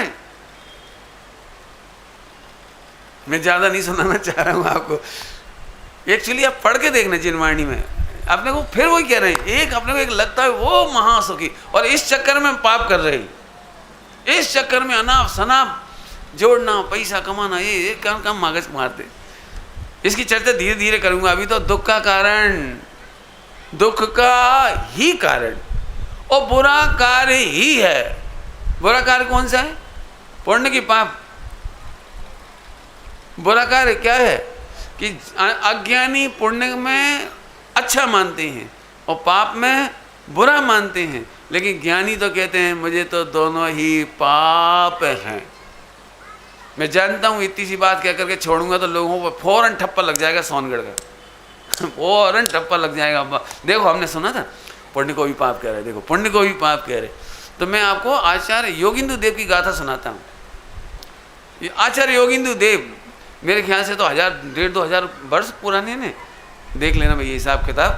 मैं ज्यादा नहीं सुनाना चाह रहा हूं आपको, एक्चुअली आप पढ़ के देखना जिनवाणी में। अपने को फिर वही कह रहे हैं, एक अपने को एक लगता है वो महासुखी, और इस चक्कर में पाप कर रहे हैं। इस चक्कर में अनाप शनाप जोड़ना, पैसा कमाना, ये काम काम मगज मारते। इसकी चर्चा धीरे धीरे करूंगा। अभी तो दुख का कारण, दुख का ही कारण, और बुरा कार्य ही है। बुरा कार्य कौन सा है? पुण्य की पाप? बुरा कार्य क्या है कि अज्ञानी पुण्य में अच्छा मानते हैं और पाप में बुरा मानते हैं, लेकिन ज्ञानी तो कहते हैं मुझे तो दोनों ही पाप हैं। मैं जानता हूँ इतनी सी बात कह करके छोड़ूंगा तो लोगों को फौरन ठप्पा लग जाएगा सोनगढ़ का। फौरन ठप्पा लग जाएगा। देखो हमने सुना था पुण्य को भी पाप कह रहे, देखो पुण्य को भी पाप कह रहे। तो मैं आपको आचार्य योगिंदु देव की गाथा सुनाता हूँ। आचार्य योगिंदु देव मेरे ख्याल से तो 1000-1500 2000 वर्ष पुराने ने, देख लेना भैया हिसाब किताब,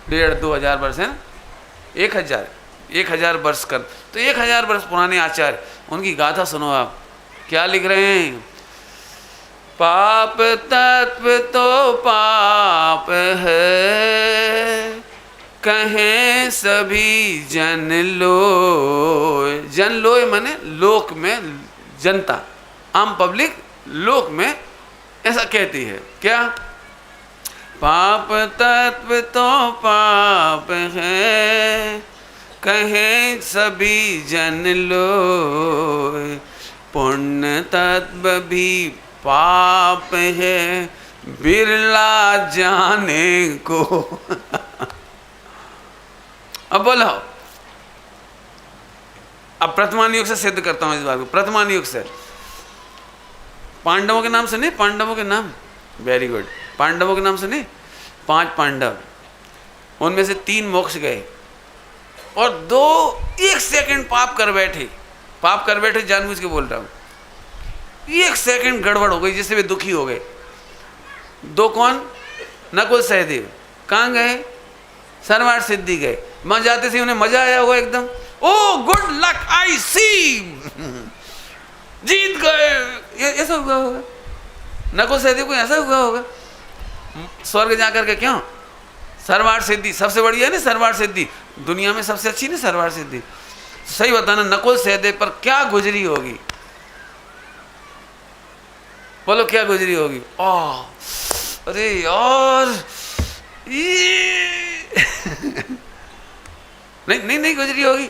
1500-2000 हजार वर्ष है ना, 1000 वर्ष कर, तो 1000 वर्ष पुराने आचार्य, उनकी गाथा सुनो आप क्या लिख रहे हैं। पाप तत्व तो पाप है, कहें सभी जन लोय। जन लोय माने लोक में जनता, आम पब्लिक लोक में ऐसा कहती है। क्या? पाप तत्व तो पाप है, कहें सभी जन लोय। पुण्य तत्व भी पाप है, बिरला जाने को। अब बोलो, अब प्रथमान युग से सिद्ध करता हूं इस बात को। प्रथमान युग से पांडवों के नाम सुने? पांडवों के नाम, वेरी गुड। पांडवों के नाम सुने? 5 पांडव, उनमें से 3 मोक्ष गए और 2 1 सेकंड पाप कर बैठे। पाप कर बैठे जानबूझ के बोल रहा हूं। 1 सेकंड गड़बड़ हो गई जिससे वे दुखी हो गए। 2 कौन? नकुल सहदेव। कहाँ गए? सरवार सिद्धि गए। वहाँ जाते से उन्हें मजा आया होगा एकदम, ओ गुड लक आई सी, जीत गए, ऐसा हुआ होगा। नकुल सहदेव को ऐसा हुआ होगा। स्वर्ग जाकर के क्यों? सर्वार्थ सिद्धि सबसे बड़ी है ना, सर्वार्थ सिद्धि दुनिया में सबसे अच्छी ना सर्वार्थ सिद्धि। सही बताना, नकुल सहदेव पर क्या गुजरी होगी? बोलो क्या गुजरी होगी? अरे यार नहीं गुजरी होगी।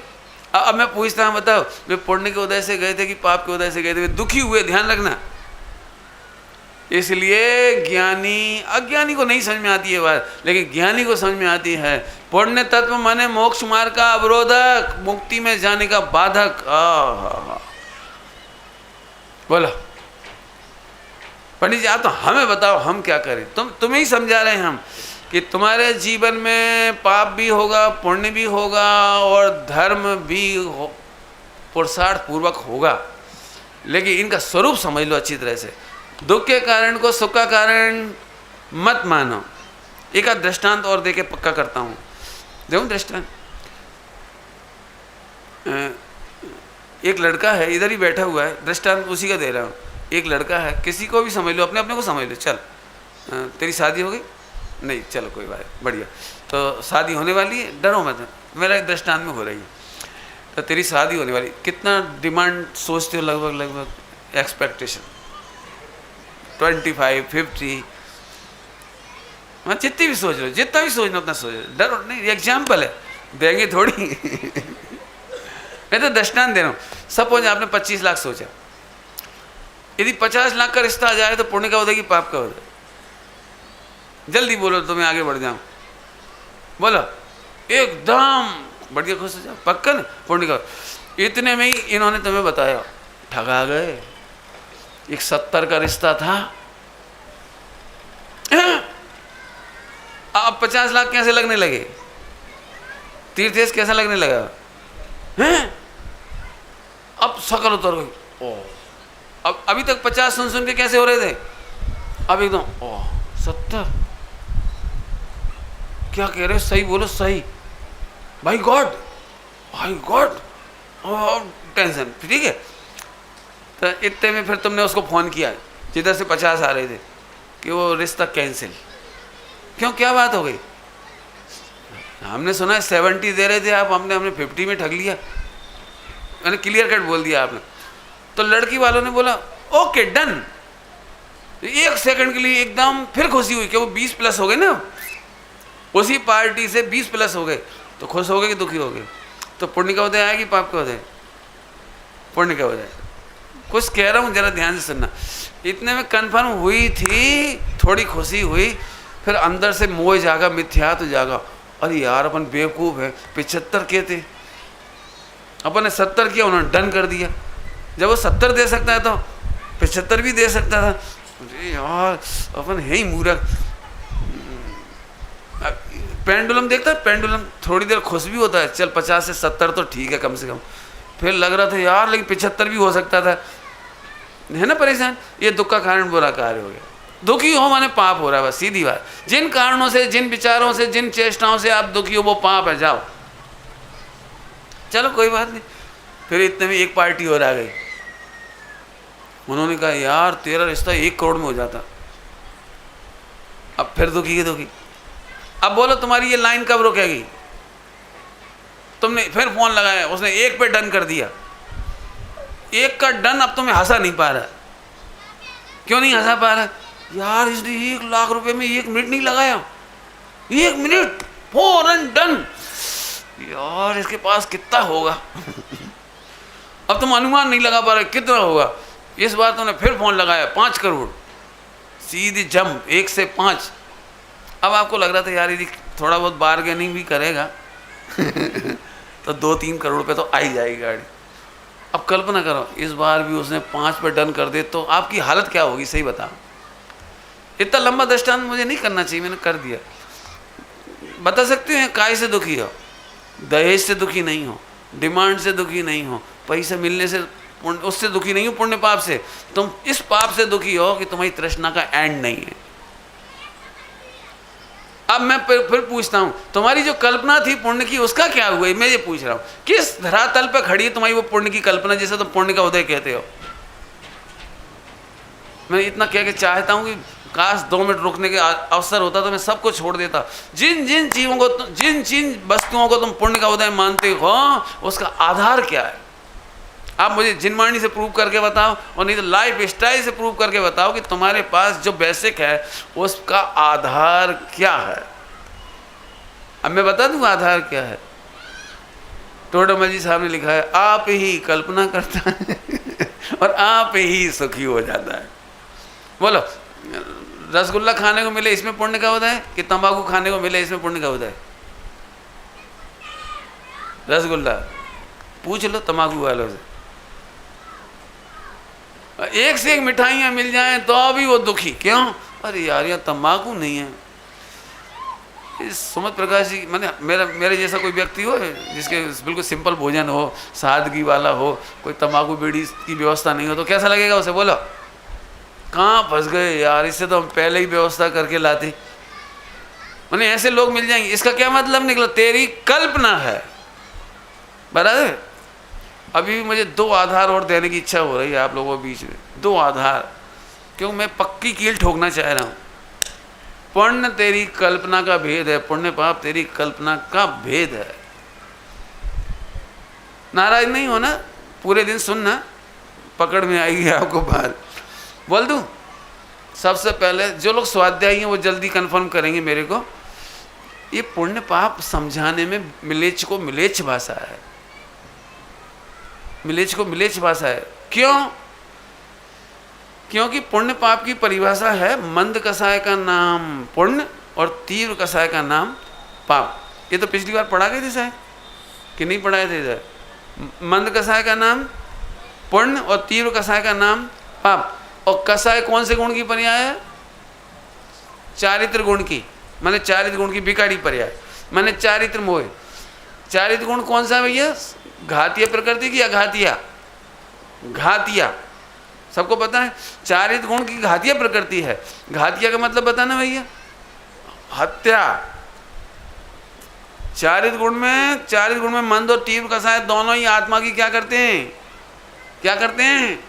अब मैं पूछता हूँ, बताओ वे पुण्य के उदय से गए थे कि पाप के उदय से गए थे? वे दुखी हुए, ध्यान रखना। इसलिए ज्ञानी, अज्ञानी को नहीं समझ में आती है बात, लेकिन ज्ञानी को समझ में आती है। पुण्य तत्व माने मोक्ष मार्ग का अवरोधक, मुक्ति में जाने का बाधक। बोलो पंडित जी आप तो हमें बताओ हम क्या करें? तुम्हें ही समझा रहे हैं हम कि तुम्हारे जीवन में पाप भी होगा, पुण्य भी होगा और धर्म भी पुरुषार्थ पूर्वक होगा, लेकिन इनका स्वरूप समझ लो अच्छी तरह से। दुख के कारण को सुख का कारण मत मानो। एक आध दृष्टांत और देके पक्का करता हूँ। देखो दृष्टांत, एक लड़का है, इधर ही बैठा हुआ है, दृष्टांत उसी का दे रहा हूँ। एक लड़का है, किसी को भी समझ लो, अपने अपने को समझ लो। चल तेरी शादी हो गई? नहीं, चलो कोई बात, बढ़िया। तो शादी होने वाली है, डरो मत, मेरा एक दृष्टांत में हो रही है। तो तेरी शादी होने वाली, कितना डिमांड सोचते हो? लगभग एक्सपेक्टेशन 25, 50, जितनी भी सोच लो, जितना भी सोचना उतना सोच लो, डरो नहीं। एग्जाम्पल है, देंगे थोड़ी। मैं तो दृष्टांत दे रहा हूँ। सपोज आपने 25 लाख सोचा, यदि 50 लाख का रिश्ता आ जाए तो पुण्य का होता कि पाप का होता? जल्दी बोलो तो मैं आगे बढ़ जाऊं। बोलो एकदम बढ़िया, खुश हो जाओ, पक्का ना पुण्य का। इतने में ही इन्होंने तुम्हें बताया, ठगा गए। एक 70 का रिश्ता था, अब 50 लाख कैसे लगने लगे? तीर्थेश कैसा लगने लगा हैं? अब शकल उतर गई। अब अभी तक 50 सुन सुन के कैसे हो रहे थे, अब एकदम 70। क्या कह रहे हो? सही बोलो, सही। भाई गॉड, भाई गॉड, टेंशन। ठीक है, तो इतने में फिर तुमने उसको फोन किया जिधर से 50 आ रहे थे कि वो रिश्ता कैंसिल। क्यों, क्या बात हो गई? हमने सुना है 70 दे रहे थे आप, हमने 50 में ठग लिया। मैंने क्लियर कट बोल दिया आपने। तो लड़की वालों ने बोला ओके डन। 1 सेकंड के लिए एकदम फिर खुशी हुई कि वो 20 प्लस हो गए ना, उसी पार्टी से 20 प्लस हो गए। तो खुश हो गए कि दुखी हो गए? तो पुण्य का उदय आया कि पाप का उदय? पुण्य का उदय। कुछ कह रहा हूँ, जरा ध्यान से सुनना। इतने में कन्फर्म हुई थी, थोड़ी खुशी हुई, फिर अंदर से मोह जागा, मिथ्यात्व जागा। अरे यार अपन बेवकूफ़ है, 75 के थे, अपन ने 70 किया, उन्होंने डन कर दिया। जब वो 70 दे सकता है तो 75 भी दे सकता था। अरे यार अपन है ही मूर्ख। पेंडुलम देखता है, पेंडुलम थोड़ी देर खुश भी होता है, चल 50 से 70 तो ठीक है कम से कम। फिर लग रहा था यार लेकिन 75 भी हो सकता था, है ना परेशान। ये दुख का कारण बुरा कार्य हो गया। दुखी हो माने पाप हो रहा है, बस सीधी बात। जिन कारणों से, जिन विचारों से, जिन चेष्टाओं से आप दुखी हो वो पाप है, जाओ। चलो कोई बात नहीं। फिर इतने में एक पार्टी और आ गई, उन्होंने कहा यार तेरा रिश्ता 1 करोड़ में हो जाता। अब फिर दुखी के दुखी। अब बोलो तुम्हारी ये लाइन कब रुकेगी? तुमने फिर फोन लगाया, उसने 1 पे डन कर दिया। 1 का डन अब तुम्हें हंसा नहीं पा रहा। क्यों नहीं हंसा पा रहा? यार इसने 1 लाख रुपए में 1 मिनट नहीं लगाया, 1 मिनट फौरन डन। यार इसके पास कितना होगा? अब तुम अनुमान नहीं लगा पा रहे कितना होगा। इस बार तुमने फिर फोन लगाया, 5 करोड़, सीधी जम 1 से 5। अब आपको लग रहा था यार यदि थोड़ा बहुत बार्गेनिंग भी करेगा तो 2-3 करोड़ पे तो आ ही जाएगी गाड़ी। अब कल्पना करो इस बार भी उसने 5 पे डन कर दे तो आपकी हालत क्या होगी? सही बताओ। इतना लंबा दृष्टांत मुझे नहीं करना चाहिए, मैंने कर दिया। बता सकते हैं काय से दुखी हो? दहेज से दुखी नहीं हो, डिमांड से दुखी नहीं हो, पैसे मिलने से उससे दुखी नहीं हो, पुण्य पाप से। तुम इस पाप से दुखी हो कि तुम्हारी तृष्णा का एंड नहीं है। अब मैं फिर पूछता हूँ, तुम्हारी जो कल्पना थी पुण्य की, उसका क्या हुआ? मैं ये पूछ रहा हूँ, किस धरातल पर खड़ी है तुम्हारी वो पुण्य की कल्पना जिसे तुम पुण्य का उदय कहते हो? मैं इतना कह के चाहता हूँ कि काश 2 मिनट रुकने के अवसर होता तो मैं सबको छोड़ देता। जिन जिन चीज़ों को, जिन वस्तुओं को तुम पुण्य का उदय मानते हो, उसका आधार क्या है? आप मुझे जिनवाणी से प्रूव करके बताओ, और नहीं तो लाइफ स्टाइल से प्रूव करके बताओ कि तुम्हारे पास जो बेसिक है उसका आधार क्या है। अब मैं बता दूं आधार क्या है। टोडरमल जी साहब ने लिखा है, आप ही कल्पना करता है और आप ही सुखी हो जाता है। बोलो, रसगुल्ला खाने को मिले इसमें पुण्य का उदय है कि तंबाकू खाने को मिले इसमें पुण्य का उदय है? रसगुल्ला पूछ लो तंबाकू वालों से। एक से एक मिठाइयाँ मिल जाएं तो भी वो दुखी, क्यों? अरे यार यहाँ तंबाकू नहीं है। इस सुमित प्रकाश जी, मैंने मेरे जैसा कोई व्यक्ति हो जिसके बिल्कुल सिंपल भोजन हो, सादगी वाला हो, कोई तंबाकू बीड़ी की व्यवस्था नहीं हो, तो कैसा लगेगा उसे? बोलो, कहाँ फंस गए यार, इससे तो हम पहले ही व्यवस्था करके लाते। मैंने ऐसे लोग मिल जाएंगे। इसका क्या मतलब निकला? तेरी कल्पना है, बराबर। अभी भी मुझे 2 आधार और देने की इच्छा हो रही है आप लोगों के बीच में, 2 आधार, क्योंकि मैं पक्की कील ठोकना चाह रहा हूँ। पुण्य तेरी कल्पना का भेद है, पुण्य पाप तेरी कल्पना का भेद है। नाराज नहीं होना, पूरे दिन सुनना, पकड़ में आएगी आपको बात। बोल दूं? सबसे पहले जो लोग स्वाध्यायी हैं वो जल्दी कंफर्म करेंगे मेरे को, ये पुण्य पाप समझाने में मिलेच्छ को मिलेच्छ भाषा है, मिलेच्छ को मिलेच्छ भाषा है। क्यों? क्योंकि पुण्य पाप की परिभाषा है, मंद कसाय का नाम पुण्य और तीव्र कसाय का नाम पाप। ये तो पिछली बार पढ़ा गए थे शायद कि नहीं पढ़ाए थे इधर? मंद कसाय का नाम पुण्य और तीव्र कसाय का नाम पाप। और कसाय कौन से गुण की पर्याय है? चारित्र गुण की, मैंने चारित्र गुण की बिगाड़ी पर्याय, मैंने चारित्र मोह। चारित्र गुण कौन सा है भैया? घातीय प्रकृति की या घातिया? घातिया, सबको पता है। चारित्र गुण की घातीय प्रकृति है। घातिया का मतलब बताना भैया, हत्या। चारित्र गुण में मंद और तीव्र कसाय दोनों ही आत्मा की क्या करते हैं? क्या करते हैं?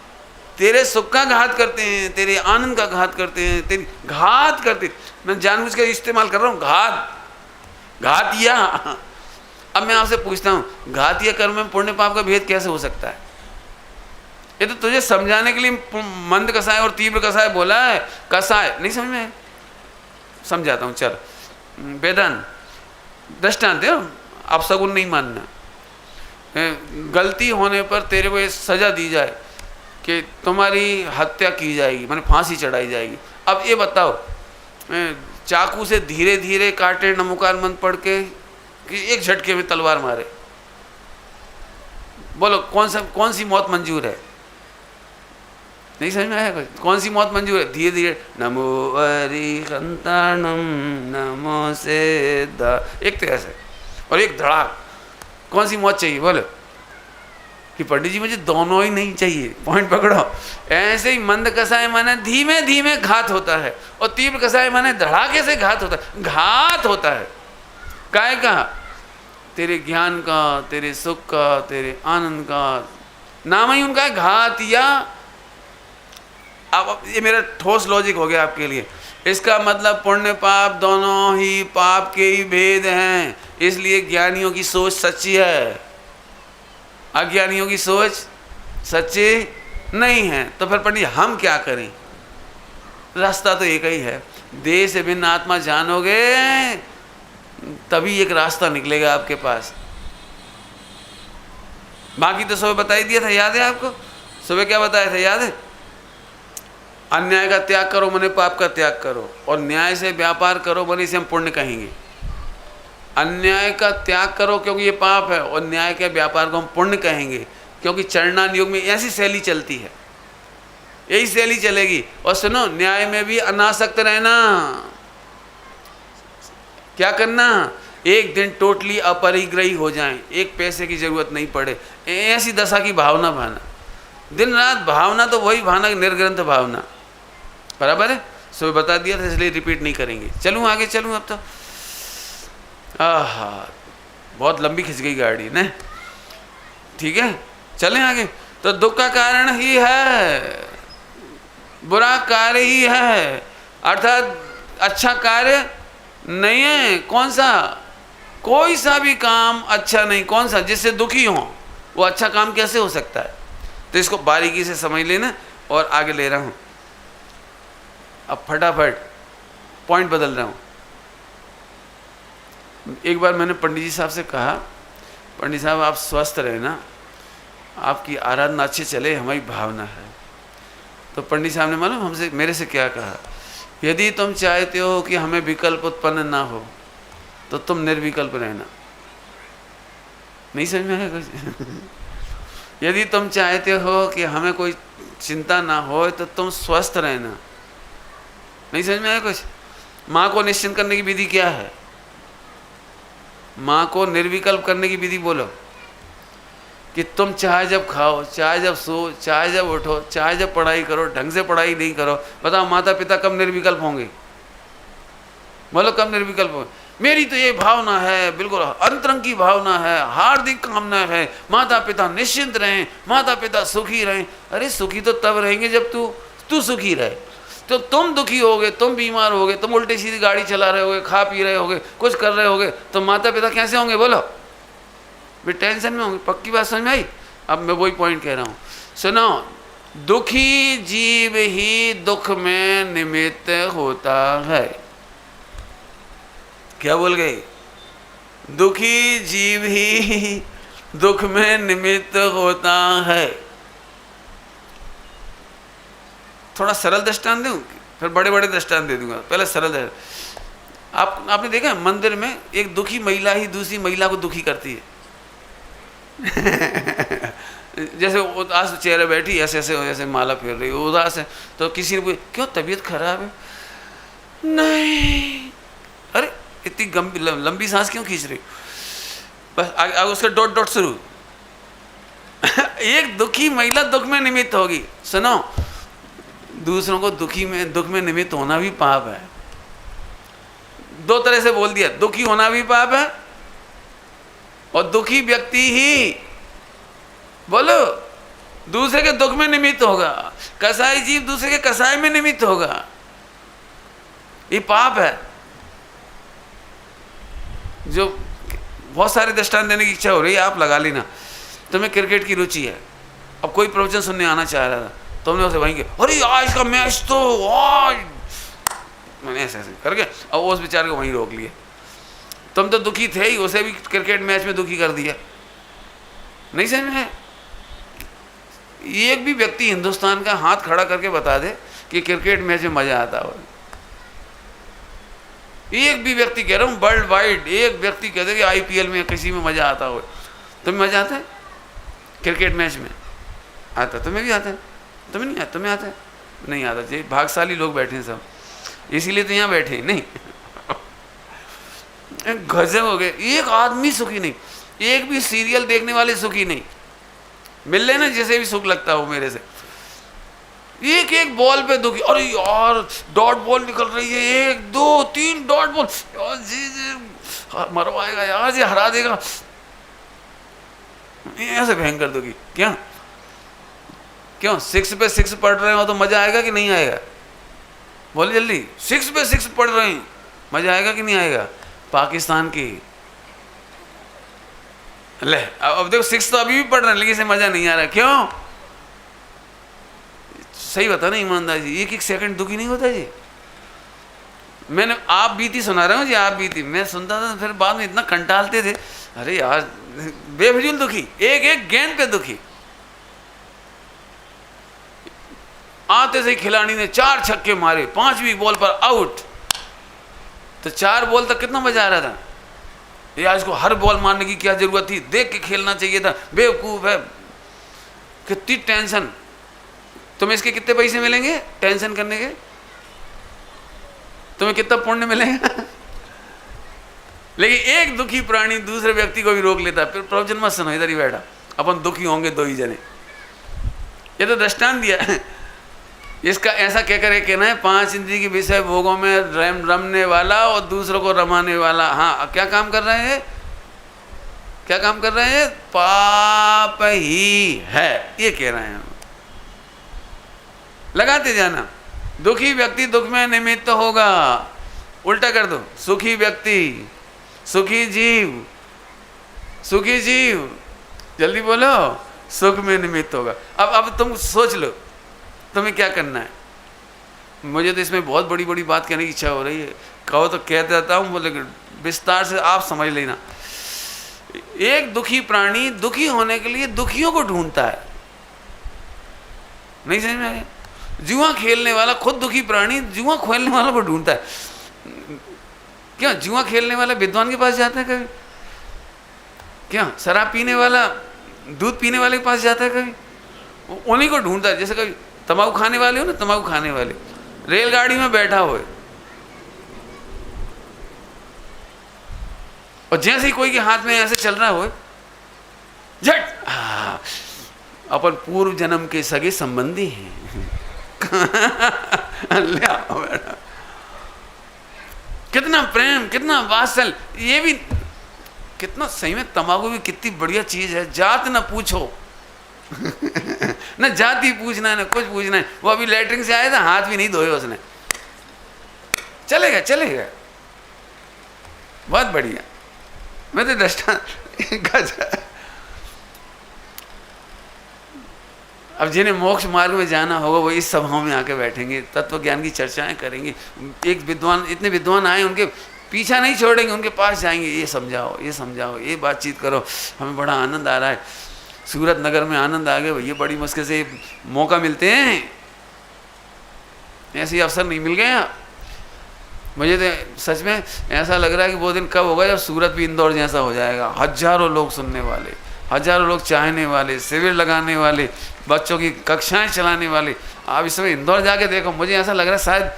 तेरे सुख का घात करते हैं, तेरे आनंद का घात करते हैं, तेरी घात करते। मैं जानबूझ के इस्तेमाल कर रहा हूँ घातिया। अब मैं आपसे पूछता हूँ, घातीय कर्म में पुण्य पाप का भेद कैसे हो सकता है? ये तो तुझे समझाने के लिए मंद कसाय और तीव्र कसाय बोला है। कसाय नहीं समझ में? समझाता हूँ, चल। वेदांत दृष्टांत है, आप सगुन नहीं मानना। गलती होने पर तेरे को सजा दी जाए कि तुम्हारी हत्या की जाएगी, माने फांसी चढ़ाई जाएगी। अब ये बताओ, चाकू से धीरे धीरे काटे, नमोकार मंत्र पढ़ के, कि एक झटके में तलवार मारे? बोलो कौन सी मौत मंजूर है? नहीं समझ में आया? कौन सी मौत मंजूर है? धीरे धीरे नमो अरिहंताणम नमो से एक तरह से, और एक धड़ाक। कौन सी मौत चाहिए? बोलो। कि पंडित जी मुझे दोनों ही नहीं चाहिए, पॉइंट पकड़ो। ऐसे ही मंद कसाय माने धीमे धीमे घात होता है, और तीव्र कसाय माने धड़ाके से घात होता है। घात होता है काय का? तेरे ज्ञान का, तेरे सुख का, तेरे आनंद का, नाम ही उनका है घातिया। अब ये मेरा ठोस लॉजिक हो गया आपके लिए। इसका मतलब पुण्य पाप दोनों ही पाप के ही भेद हैं, इसलिए ज्ञानियों की सोच सच्ची है, अज्ञानियों की सोच सच्ची नहीं है। तो फिर पंडित हम क्या करें? रास्ता तो एक ही है, देह से भिन्न आत्मा जानोगे तभी एक रास्ता निकलेगा आपके पास। बाकी तो सुबह बता ही दिया था, याद है आपको? सुबह क्या बताया था, याद है? अन्याय का त्याग करो मने पाप का त्याग करो, और न्याय से व्यापार करो मने इसे हम पुण्य कहेंगे। अन्याय का त्याग करो क्योंकि ये पाप है, और न्याय के व्यापार को हम पुण्य कहेंगे, क्योंकि चरणान युग में ऐसी शैली चलती है, यही शैली चलेगी। और सुनो, न्याय में भी अनासक्त रहना। क्या करना? एक दिन टोटली अपरिग्रही हो जाएं, एक पैसे की जरूरत नहीं पड़े, ऐसी दशा की भावना भाना, दिन रात भावना, तो वही भावना, निर्ग्रंथ भावना, बराबर है? सुबह बता दिया था इसलिए रिपीट नहीं करेंगे। चलूँ आगे, चलूँ अब तो। आहा, बहुत लंबी खिंच गई गाड़ी ने। ठीक है, चलें आगे। तो दुख का कारण ही है, बुरा कार्य ही है, अर्थात अच्छा कार्य नहीं है। कौन सा? कोई सा भी काम अच्छा नहीं। कौन सा? जिससे दुखी हो वो अच्छा काम कैसे हो सकता है? तो इसको बारीकी से समझ लेना और आगे ले रहा हूं। अब फटाफट पॉइंट बदल रहा हूं। एक बार मैंने पंडित जी साहब से कहा, पंडित साहब आप स्वस्थ रहे ना, आपकी आराधना अच्छी चले, हमारी भावना है। तो पंडित साहब ने मालूम हमसे, मेरे से क्या कहा? यदि तुम चाहते हो कि हमें विकल्प उत्पन्न ना हो तो तुम निर्विकल्प रहना। नहीं समझ में आया कुछ? यदि तुम चाहते हो कि हमें कोई चिंता ना हो तो तुम स्वस्थ रहना। नहीं समझ में आया कुछ? माँ को निश्चिंत करने की विधि क्या है? माँ को निर्विकल्प करने की विधि बोलो कि तुम चाहे जब खाओ, चाहे जब सो, चाहे जब उठो, चाहे जब पढ़ाई करो, ढंग से पढ़ाई नहीं करो। बताओ माता पिता कब निर्विकल्प होंगे? बोलो कब निर्विकल्प होंगे? मेरी तो ये भावना है, बिल्कुल अंतरंग की भावना है, हार्दिक कामना है, माता पिता निश्चिंत रहें, माता पिता सुखी रहें। अरे सुखी तो तब रहेंगे जब तू सुखी रहे। तो तुम दुखी होगे, तुम बीमार होगे, तुम उल्टी सीधी गाड़ी चला रहे होगे, खा पी रहे होगे, कुछ कर रहे होगे, तो माता पिता कैसे होंगे? बोलो, वे टेंशन में होंगे। पक्की बात समझ में आई? अब मैं वही पॉइंट कह रहा हूँ, सुनो। दुखी जीव ही दुख में निमित्त होता है। क्या बोल गए? दुखी जीव ही दुख में निमित्त होता है। थोड़ा सरल दृष्टांत दूं, फिर बड़े बड़े दृष्टांत दे दूंगा। पहले सरल। आपने देखा है मंदिर में एक दुखी महिला ही दूसरी महिला को दुखी करती है। जैसे उदास चेहरे बैठी ऐसे ऐसे ऐसे माला फेर रही, उदास है, तो किसी ने पूछा क्यों तबीयत खराब है? नहीं। अरे इतनी लंबी सांस क्यों खींच रही? बस आगे उसका डॉट डॉट शुरू। एक दुखी महिला दुख में निमित्त होगी। सुनो, दूसरों को दुख में निमित्त होना भी पाप है। दो तरह से बोल दिया, दुखी होना भी पाप है और दुखी व्यक्ति ही बोलो दूसरे के दुख में निमित्त होगा। कसाई जीव दूसरे के कसाई में निमित्त होगा, ये पाप है। जो बहुत सारे दृष्टांत देने की इच्छा हो रही है, आप लगा लेना। तुम्हें क्रिकेट की रुचि है, अब कोई प्रवचन सुनने आना चाह रहा था, तुमने उसे वहीं के अरे आज का मैच तो आज, मैंने ऐसे ऐसे करके अब उस बेचारे को वहीं रोक लिया। तुम तो दुखी थे ही, उसे भी क्रिकेट मैच में दुखी कर दिया। नहीं समझ में? एक भी व्यक्ति हिंदुस्तान का हाथ खड़ा करके बता दे कि क्रिकेट मैच में मजा आता हो। एक भी व्यक्ति, कह रहा हूँ वर्ल्ड वाइड, एक व्यक्ति कह दे कि आईपीएल में किसी में मजा आता हो। तुम्हें मजा आता है क्रिकेट मैच में? आता? तुम्हें भी आता है? तुम्हें नहीं आता? तुम्हें आता है? नहीं आता। जी भाग्यशाली लोग बैठे हैं सब, इसीलिए तो यहाँ बैठे नहीं। गजब हो गए। एक आदमी सुखी नहीं, एक भी सीरियल देखने वाले सुखी नहीं। मिल लेना जिसे भी सुख लगता हो मेरे से। एक एक बॉल पे दुखी, अरे यार डॉट बॉल निकल रही है, 1 2 3 डॉट बॉल, यार जी मरवाएगा यार, जी हरा देगा, ऐसे भयंकर दुखी। क्या क्यों? 6 पे 6 पढ़ रहे हो तो मजा आएगा कि नहीं आएगा? बोले जल्दी। 6 पे 6 पढ़ रहे हैं, मजा आएगा कि नहीं आएगा? पाकिस्तान की ले, अब देखो 6 तो अभी भी पढ़ रहे हैं लेकिन इसे मजा नहीं आ रहा। क्यों? सही बता ना ईमानदार जी, एक एक सेकंड दुखी नहीं होता जी। मैंने आप बीती सुना रहा हूँ जी, आप बीती मैं सुनता था, फिर बाद में इतना कंटालते थे, अरे यार बेफिजूल दुखी, एक एक गेंद पे दुखी। आते से खिलाड़ी ने 4 छक्के मारे, 5वीं बॉल पर आउट। तो 4 बॉल तक कितना मजा आ रहा था। ये आज को हर बॉल मारने की क्या जरूरत थी, देख के खेलना चाहिए था, बेवकूफ है। कितनी टेंशन। तुम्हें इसके कितने पैसे मिलेंगे टेंशन करने के? तुम्हें कितना पुण्य मिलेगा? लेकिन एक दुखी प्राणी दूसरे व्यक्ति को भी रोक लेता। फिर प्रवचन मत सुनो, इधर ही बैठा, अपन दुखी होंगे 2 ही जने। ये तो दृष्टांत दिया। इसका ऐसा क्या करे कहना है, 5 इंद्रिय के विषय भोगों में रमने वाला और दूसरों को रमाने वाला। हाँ, क्या काम कर रहे हैं, क्या काम कर रहे हैं, पाप ही है, ये कह रहे हैं। लगाते जाना, दुखी व्यक्ति दुख में निमित्त होगा। उल्टा कर दो, सुखी व्यक्ति, सुखी जीव, सुखी जीव, जल्दी बोलो, सुख में निमित्त होगा। अब तुम सोच लो तुम्हें क्या करना है। मुझे तो इसमें बहुत बड़ी बड़ी बात कहने की इच्छा हो रही है, कहो तो कह देता हूँ, बोले विस्तार से आप समझ लेना। एक दुखी प्राणी दुखी होने के लिए दुखियों को ढूंढता है, नहीं समझ में आया? जुआ खेलने वाला खुद दुखी प्राणी जुआ खेलने वालों को ढूंढता है। क्या जुआ खेलने वाला विद्वान के पास जाता है कभी? क्या शराब पीने वाला दूध पीने वाले के पास जाता है कभी? उन्हीं को ढूंढता है। जैसे कभी तंबाकू खाने वाले हो ना, तंबाकू खाने वाले रेलगाड़ी में बैठा हो और जैसे ही कोई के हाथ में ऐसे चल रहा हो, झट अपन पूर्व जन्म के सगे संबंधी हैं। कितना प्रेम, कितना वात्सल, ये भी कितना सही में तंबाकू भी कितनी बढ़िया चीज है। जात ना पूछो न जाति पूछना है, न कुछ पूछना है। वो अभी लेटरिन से आया था, हाथ भी नहीं धोए उसने, चलेगा चलेगा, बहुत बढ़िया। मैं तो दृष्टांत अब जिन्हें मोक्ष मार्ग में जाना होगा वो इस सभाओं में आके बैठेंगे, तत्व ज्ञान की चर्चाएं करेंगे। एक विद्वान, इतने विद्वान आए, उनके पीछा नहीं छोड़ेंगे, उनके पास जाएंगे, ये समझाओ, ये समझाओ, ये बातचीत करो, हमें बड़ा आनंद आ रहा है, सूरत नगर में आनंद आ गया, ये बड़ी मुश्किल से मौका मिलते हैं, ऐसे अवसर नहीं मिल गया। मुझे तो सच में ऐसा लग रहा है कि वो दिन कब होगा जब सूरत भी इंदौर जैसा हो जाएगा। हजारों लोग सुनने वाले, हजारों लोग चाहने वाले, शिविर लगाने वाले, बच्चों की कक्षाएं चलाने वाले। आप इस समय इंदौर जाके देखो, मुझे ऐसा लग रहा है शायद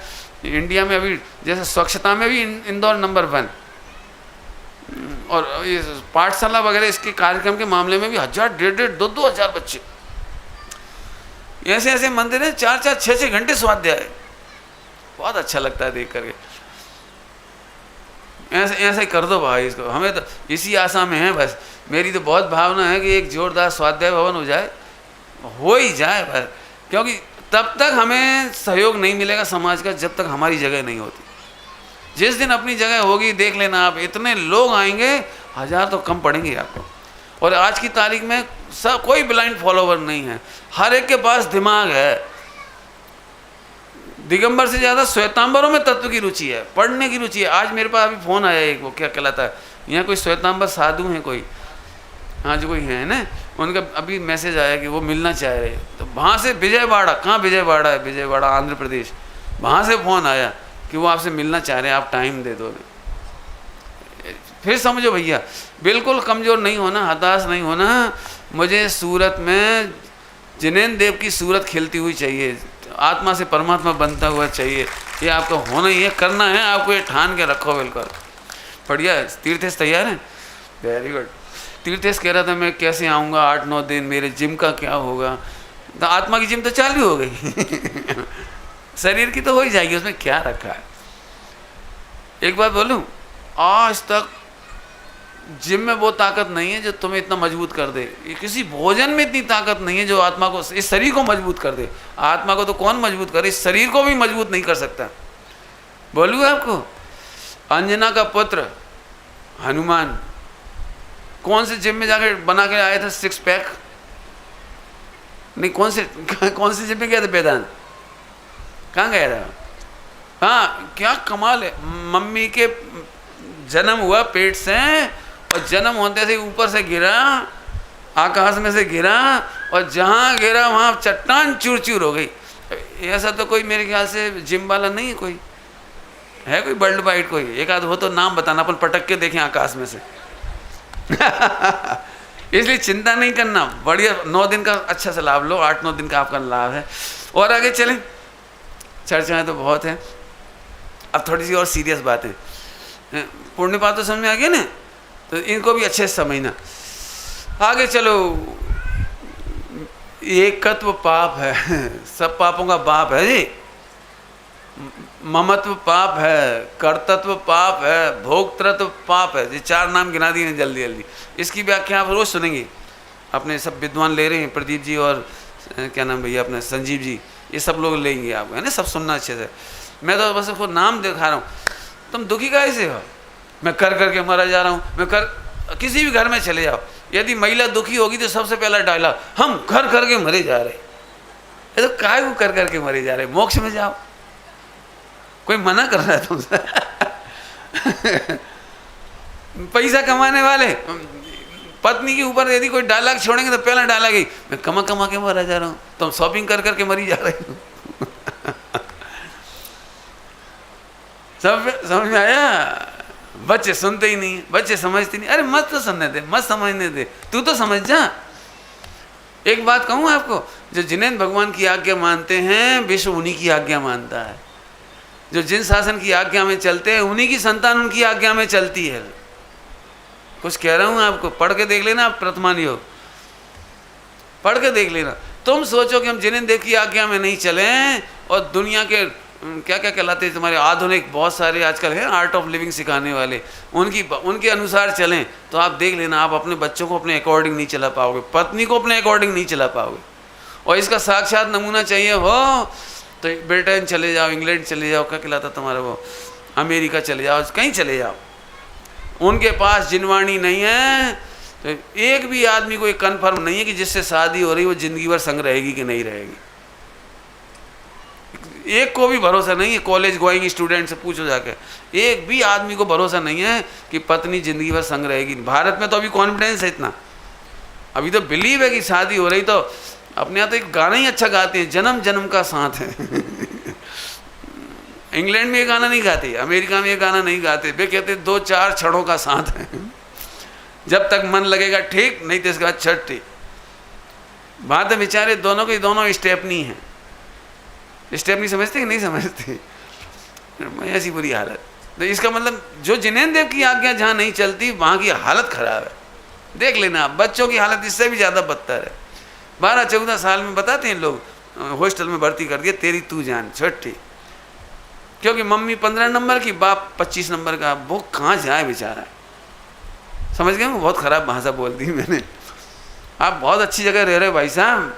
इंडिया में अभी जैसे स्वच्छता में भी इंदौर नंबर 1, और ये पाठशाला वगैरह इसके कार्यक्रम के मामले में भी 1000, 1,500, 2,000, 2,000 बच्चे। ऐसे ऐसे मंदिर हैं, 4-4, 6-6 घंटे स्वाध्याय, बहुत अच्छा लगता है देख करके। ऐसे ऐसे कर दो भाई इसको, हमें तो इसी आशा में है बस। मेरी तो बहुत भावना है कि एक जोरदार स्वाध्याय भवन हो जाए, हो ही जाए बस, क्योंकि तब तक हमें सहयोग नहीं मिलेगा समाज का जब तक हमारी जगह नहीं होती। जिस दिन अपनी जगह होगी, देख लेना आप, इतने लोग आएंगे, 1000 तो कम पड़ेंगे आपको। और आज की तारीख में सब कोई ब्लाइंड फॉलोवर नहीं है, हर एक के पास दिमाग है। दिगंबर से ज़्यादा श्वेतांबरों में तत्व की रुचि है, पढ़ने की रुचि है। आज मेरे पास अभी फ़ोन आया एक, वो क्या कहलाता है, यहाँ कोई श्वेतांबर साधु हैं कोई, हाँ जो कोई है ना, उनका अभी मैसेज आया कि वो मिलना चाह रहे। तो वहाँ से विजयवाड़ा, कहाँ विजयवाड़ा है, विजयवाड़ा आंध्र प्रदेश, वहाँ से फ़ोन आया कि वो आपसे मिलना चाह रहे हैं, आप टाइम दे दो। फिर समझो भैया, बिल्कुल कमज़ोर नहीं होना, हताश नहीं होना। मुझे सूरत में जिनेंद्र देव की सूरत खिलती हुई चाहिए, आत्मा से परमात्मा बनता हुआ चाहिए। ये आपको होना ही है, करना है आपको, ये ठान के रखो बिल्कुल। बढ़िया, तीर्थेश तैयार है, वेरी गुड। तीर्थेश कह रहा था मैं कैसे आऊँगा 8-9 दिन, मेरे जिम का क्या होगा। तो आत्मा की जिम तो चालू हो गई शरीर की तो हो ही जाएगी, उसमें क्या रखा है। एक बात बोलूं, आज तक जिम में वो ताकत नहीं है जो तुम्हें इतना मजबूत कर दे। किसी भोजन में इतनी ताकत नहीं है जो आत्मा को, इस शरीर को मजबूत कर दे। आत्मा को तो कौन मजबूत करे, इस शरीर को भी मजबूत नहीं कर सकता। बोलूँ आपको, अंजना का पुत्र हनुमान कौन से जिम में जाकर बना के आया था 6 पैक? नहीं, कौन से जिम में गया था वेदांत, कहाँ गया था? हाँ, क्या कमाल है, मम्मी के जन्म हुआ पेट से, और जन्म होते से ऊपर से गिरा, आकाश में से गिरा, और जहाँ गिरा वहाँ चट्टान चूर चूर हो गई। ऐसा तो कोई मेरे ख्याल से जिम वाला नहीं है, कोई है कोई वर्ल्ड वाइड कोई? एक आध हो तो नाम बताना, अपन पटक के देखें आकाश में से इसलिए चिंता नहीं करना, बढ़िया 9 दिन का अच्छा से लाभ लो, 8-9 दिन का आपका लाभ है। और आगे चलें, चर्चाएं तो बहुत हैं, अब थोड़ी सी और सीरियस बात है। पुण्य पाप तो समझ में आ गया ना, तो इनको भी अच्छे से समझना। आगे चलो, एकत्व पाप है, सब पापों का बाप है जी। ममत्व पाप है, कर्तत्व पाप है, भोक्तृत्व पाप है। ये 4 नाम गिना दिए जल्दी जल्दी। इसकी व्याख्या आप रोज सुनेंगे, अपने सब विद्वान ले रहे हैं, प्रदीप जी और क्या नाम भैया अपने संजीव जी, ये सब लोग लेंगे आपको, है ना, सब सुनना अच्छे से। मैं तो बस उसको नाम दिखा रहा हूँ। तुम दुखी कैसे हो? मैं कर करके मरा जा रहा हूँ। मैं किसी भी घर में चले जाओ, यदि महिला दुखी होगी तो सबसे पहला डायलॉग, हम कर करके मरे जा रहे। ये तो काय को कर करके मरे जा रहे, मोक्ष में जाओ। कोई मना कर रहा है तुमसे? पैसा कमाने वाले पत्नी के ऊपर यदि कोई डायलॉग छोड़ेंगे तो पहला डायलॉग ही, मैं कमा कमा के मरा जा रहा हूँ, तुम शॉपिंग कर करके मरी जा रही हो। समझ में आया? बच्चे सुनते ही नहीं, बच्चे समझते नहीं। अरे मत तो सुनने दे, मत समझने दे, तू तो समझ जा। एक बात कहूँ आपको, जो जिनेंद्र भगवान की आज्ञा मानते हैं, विश्व उन्हीं की आज्ञा मानता है। जो जिन शासन की आज्ञा में चलते हैं, उन्हीं की संतान उनकी आज्ञा में चलती है। कुछ कह रहा हूँ आपको, पढ़ के देख लेना। आप प्रथमान योग पढ़ के देख लेना। तुम सोचो कि हम जिनेंद्र देव की आज्ञा में नहीं चले और दुनिया के क्या क्या कहलाते हैं तुम्हारे आधुनिक बहुत सारे आजकल हैं आर्ट ऑफ लिविंग सिखाने वाले, उनके अनुसार चलें तो आप देख लेना, आप अपने बच्चों को अपने अकॉर्डिंग नहीं चला पाओगे, पत्नी को अपने अकॉर्डिंग नहीं चला पाओगे। और इसका साक्षात नमूना चाहिए हो तो ब्रिटेन चले जाओ, इंग्लैंड चले जाओ, क्या कहलाता तुम्हारा वो, अमेरिका चले जाओ, कहीं चले जाओ, उनके पास जिनवाणी नहीं है। तो एक भी आदमी को एक कन्फर्म नहीं है कि जिससे शादी हो रही वो जिंदगी भर संग रहेगी कि नहीं रहेगी। एक को भी भरोसा नहीं है। कॉलेज गोइंग स्टूडेंट से पूछो जाके, एक भी आदमी को भरोसा नहीं है कि पत्नी जिंदगी भर संग रहेगी। भारत में तो अभी कॉन्फिडेंस है इतना, अभी तो बिलीव है कि शादी हो रही। तो अपने यहाँ तो एक गाना ही अच्छा गाते हैं, जन्म जन्म का साथ है। इंग्लैंड में ये गाना नहीं गाते, अमेरिका में ये गाना नहीं गाते, वे कहते 2-4 छड़ों का साथ है। जब तक मन लगेगा ठीक, नहीं तो इसके बाद छठ ठीक। बात है बेचारे दोनों के दोनों स्टेपनी हैं। स्टेपनी समझते कि नहीं समझते? ऐसी बुरी हालत। तो इसका मतलब जो जिनेंद्र देव की आज्ञा जहाँ नहीं चलती वहाँ की हालत खराब है। देख लेना आप, बच्चों की हालत इससे भी ज़्यादा बदतर है। 12-14 साल में बताते हैं लोग, हॉस्टल में भर्ती कर दिया, तेरी तू जान छठी, क्योंकि मम्मी 15 नंबर की, बाप 25 नंबर का। वो कहाँ जाए बेचारा? समझ गए? बहुत ख़राब भाषा बोल दी मैंने। आप बहुत अच्छी जगह रह रहे हो भाई साहब,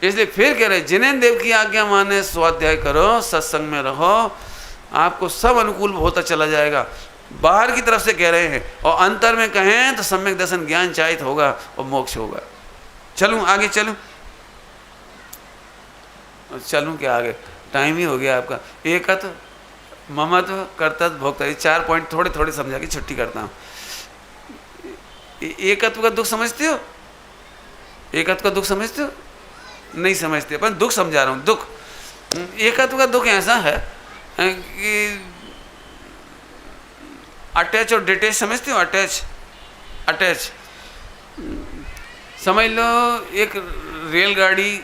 इसलिए फिर कह रहे जिनेंद्र देव की आज्ञा माने, स्वाध्याय करो, सत्संग में रहो, आपको सब अनुकूल होता चला जाएगा। बाहर की तरफ से कह रहे हैं, और अंतर में कहें तो सम्यक दर्शन ज्ञान चाहित होगा और मोक्ष होगा। चलूँ आगे? चलूँ क्या आगे? टाइम ही हो गया आपका। एकत्व, ममत्व, कर्तव्य, भोक्ता, ये 4 पॉइंट थोड़े थोड़े समझा के छुट्टी करता हूँ। एकत्व का दुख समझते हो? एकत्व का दुख समझते हो? नहीं समझते, पर दुख समझा रहा हूँ। दुख, एकत्व का दुख ऐसा है कि अटैच और डिटैच समझते हो? अटैच समझ लो, एक रेलगाड़ी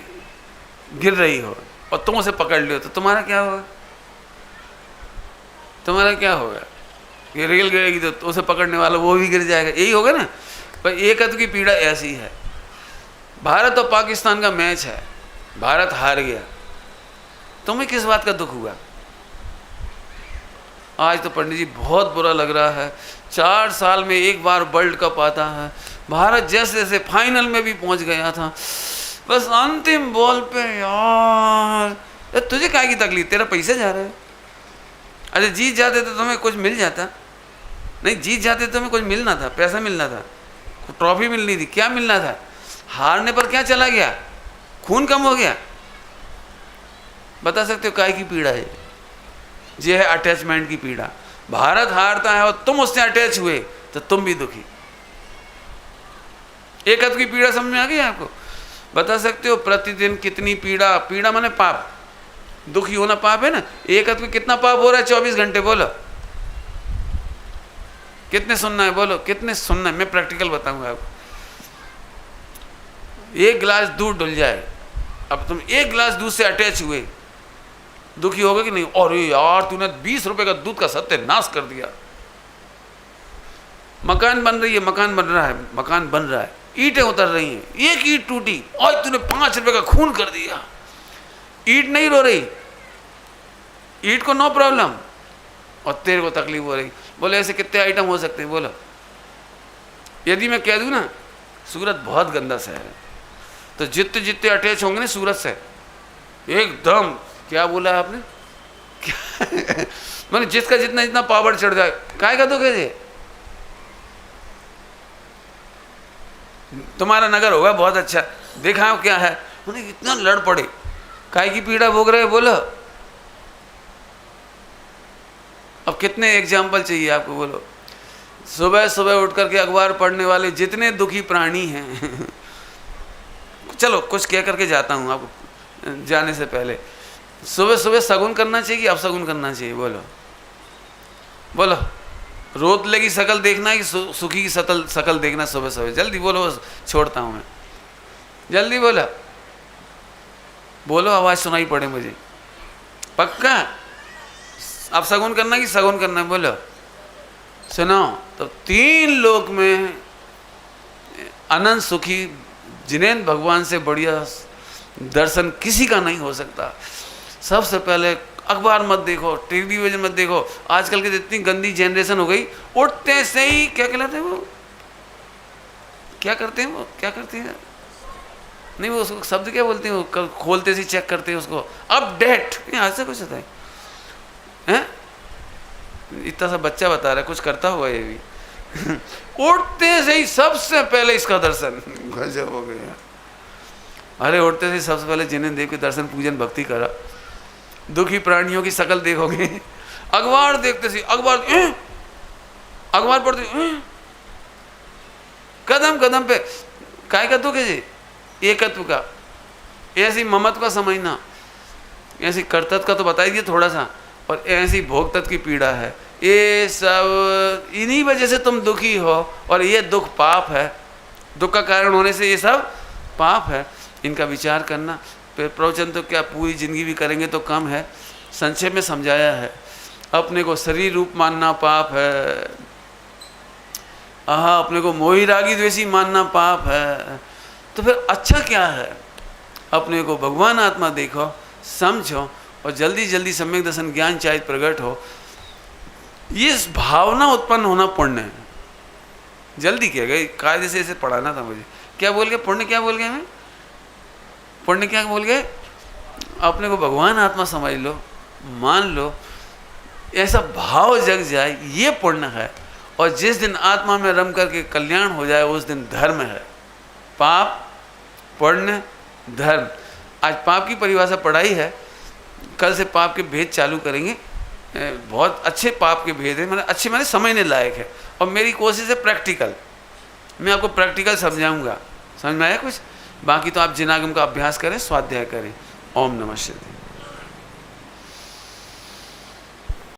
गिर रही हो और तुम उसे पकड़ लियो तो तुम्हारा क्या होगा? तुम्हारा क्या होगा? कि रेल गिरेगी तो उसे पकड़ने वाला वो भी गिर जाएगा, यही होगा ना। पर एकत्व की पीड़ा ऐसी है। भारत और पाकिस्तान का मैच है, भारत हार गया, तुम्हें किस बात का दुख हुआ? आज तो पंडित जी बहुत बुरा लग रहा है। 4 साल में एक बार वर्ल्ड कप आता है, भारत जैसे जैसे फाइनल में भी पहुंच गया था, बस अंतिम बॉल पे यार, तुझे क्या की तकलीफ? तेरा पैसे जा रहा है। अरे जीत जाते तो तुम्हें कुछ मिल जाता, नहीं जीत जाते तो तुम्हें कुछ मिलना था, पैसा मिलना था, ट्रॉफी मिलनी थी, क्या मिलना था? हारने पर क्या चला गया? खून कम हो गया। बता सकते हो काय की पीड़ा है? ये है अटैचमेंट की पीड़ा। भारत हारता है और तुम उससे अटैच हुए तो तुम भी दुखी। एकत्व की पीड़ा समझ में आ गई आपको? बता सकते हो प्रतिदिन कितनी पीड़ा? पीड़ा माने पाप, दुखी होना पाप है ना। एकत्व में कितना पाप हो रहा है 24 घंटे? बोलो कितने सुनना है? बोलो कितने सुनना है? मैं प्रैक्टिकल बताऊंगा आपको। 1 गिलास दूध डुल जाए, अब तुम 1 गिलास दूध से अटैच हुए, दुखी होगा कि नहीं? और यार तूने 20 रुपए का दूध का सत्यानाश कर दिया। मकान बन रही है, मकान बन रहा है, मकान बन रहा है, ईंटें उतर रही हैं, एक ईंट टूटी, आज तूने 5 रुपए का खून कर दिया। ईंट नहीं रो रही, ईंट को नो प्रॉब्लम, और तेरे को तकलीफ हो रही। बोले ऐसे कितने आइटम हो सकते हैं? बोलो, यदि मैं कह दूं ना सूरत बहुत गंदा शहर है, तो जितने जितने अटैच होंगे ना सूरत से एकदम, क्या बोला आपने, क्या मैंने जिसका जितना जितना पावर चढ़ जाए, काय का तो कह तुम्हारा नगर होगा बहुत अच्छा, देखा क्या है, मैंने इतना लड़ पड़े, काय की पीड़ा भोग रहे, बोलो। अब कितने एग्जाम्पल चाहिए आपको, बोलो। सुबह सुबह उठ करके अखबार पढ़ने वाले जितने दुखी प्राणी हैं चलो कुछ कह करके जाता हूँ आपको जाने से पहले, सुबह सुबह सगुन करना चाहिए कि अपसगुन करना चाहिए? बोलो बोलो। रोतले की शकल देखना है कि सुखी की शकल देखना? सुबह सुबह जल्दी बोलो, छोड़ता हूँ मैं, जल्दी बोलो, बोलो, आवाज़ सुनाई पड़े मुझे। पक्का अपसगुन करना कि सगुन करना? बोलो। सुनो, तो 3 लोक में अनंत सुखी जिन्हें भगवान से बढ़िया दर्शन किसी का नहीं हो सकता। सबसे पहले अखबार मत देखो, टेलीविजन मत देखो, आजकल की जितनी गंदी जनरेशन हो गई, उठते से ही क्या कहलाते हैं वो, क्या करते हैं वो, क्या करते हैं, नहीं वो उसको शब्द क्या बोलते हैं, वो खोलते से चेक करते हैं उसको, अपडेट, यहाँ से कुछ होता है? इतना सा बच्चा बता रहा है, कुछ करता हुआ ये भी उठते से ही सबसे पहले इसका दर्शन, गजब हो गया। अरे उठते से सबसे पहले जिन्हें देव के दर्शन पूजन भक्ति करा, दुखी प्राणियों की शकल देखोगे। अखबार देखते से अखबार पढ़ते कदम कदम पे काय का दुख है जी, एकत्व का, ऐसी ममत्व का समझना, ऐसी कर्तव्य का तो बता ही दिया थोड़ा सा, और ऐसी भोगतत्व की पीड़ा है। ये सब इन्हीं वजह से तुम दुखी हो, और ये दुख पाप है, दुख का कारण होने से ये सब पाप है। इनका विचार करना। प्रवचन तो क्या पूरी जिंदगी भी करेंगे तो कम है, संक्षेप में समझाया है। अपने को शरीर रूप मानना पाप है, अपने को मोही रागी द्वेषी मानना पाप है, तो फिर अच्छा क्या है? अपने को भगवान आत्मा देखो, समझो, और जल्दी जल्दी सम्यक दर्शन ज्ञान चाहिए प्रकट हो। ये भावना उत्पन्न होना पुण्य है। जल्दी क्या गए, कायदे से इसे पढ़ाना था मुझे। क्या बोल गए? पुण्य क्या बोल गए? मैं पुण्य क्या बोल गए? अपने को भगवान आत्मा समझ लो, मान लो, ऐसा भाव जग जाए, ये पुण्य है। और जिस दिन आत्मा में रम करके कल्याण हो जाए उस दिन धर्म है। पाप, पुण्य, धर्म। आज पाप की परिभाषा पढ़ाई है, कल से पाप के भेद चालू करेंगे। बहुत अच्छे पाप के भेद हैं, मैंने अच्छे मैंने समझने लायक है, और मेरी कोशिश है प्रैक्टिकल, मैं आपको प्रैक्टिकल समझाऊंगा। समझ में आया कुछ? बाकी तो आप जिनागम का अभ्यास करें, स्वाध्याय करें। ओम नमः शिवाय।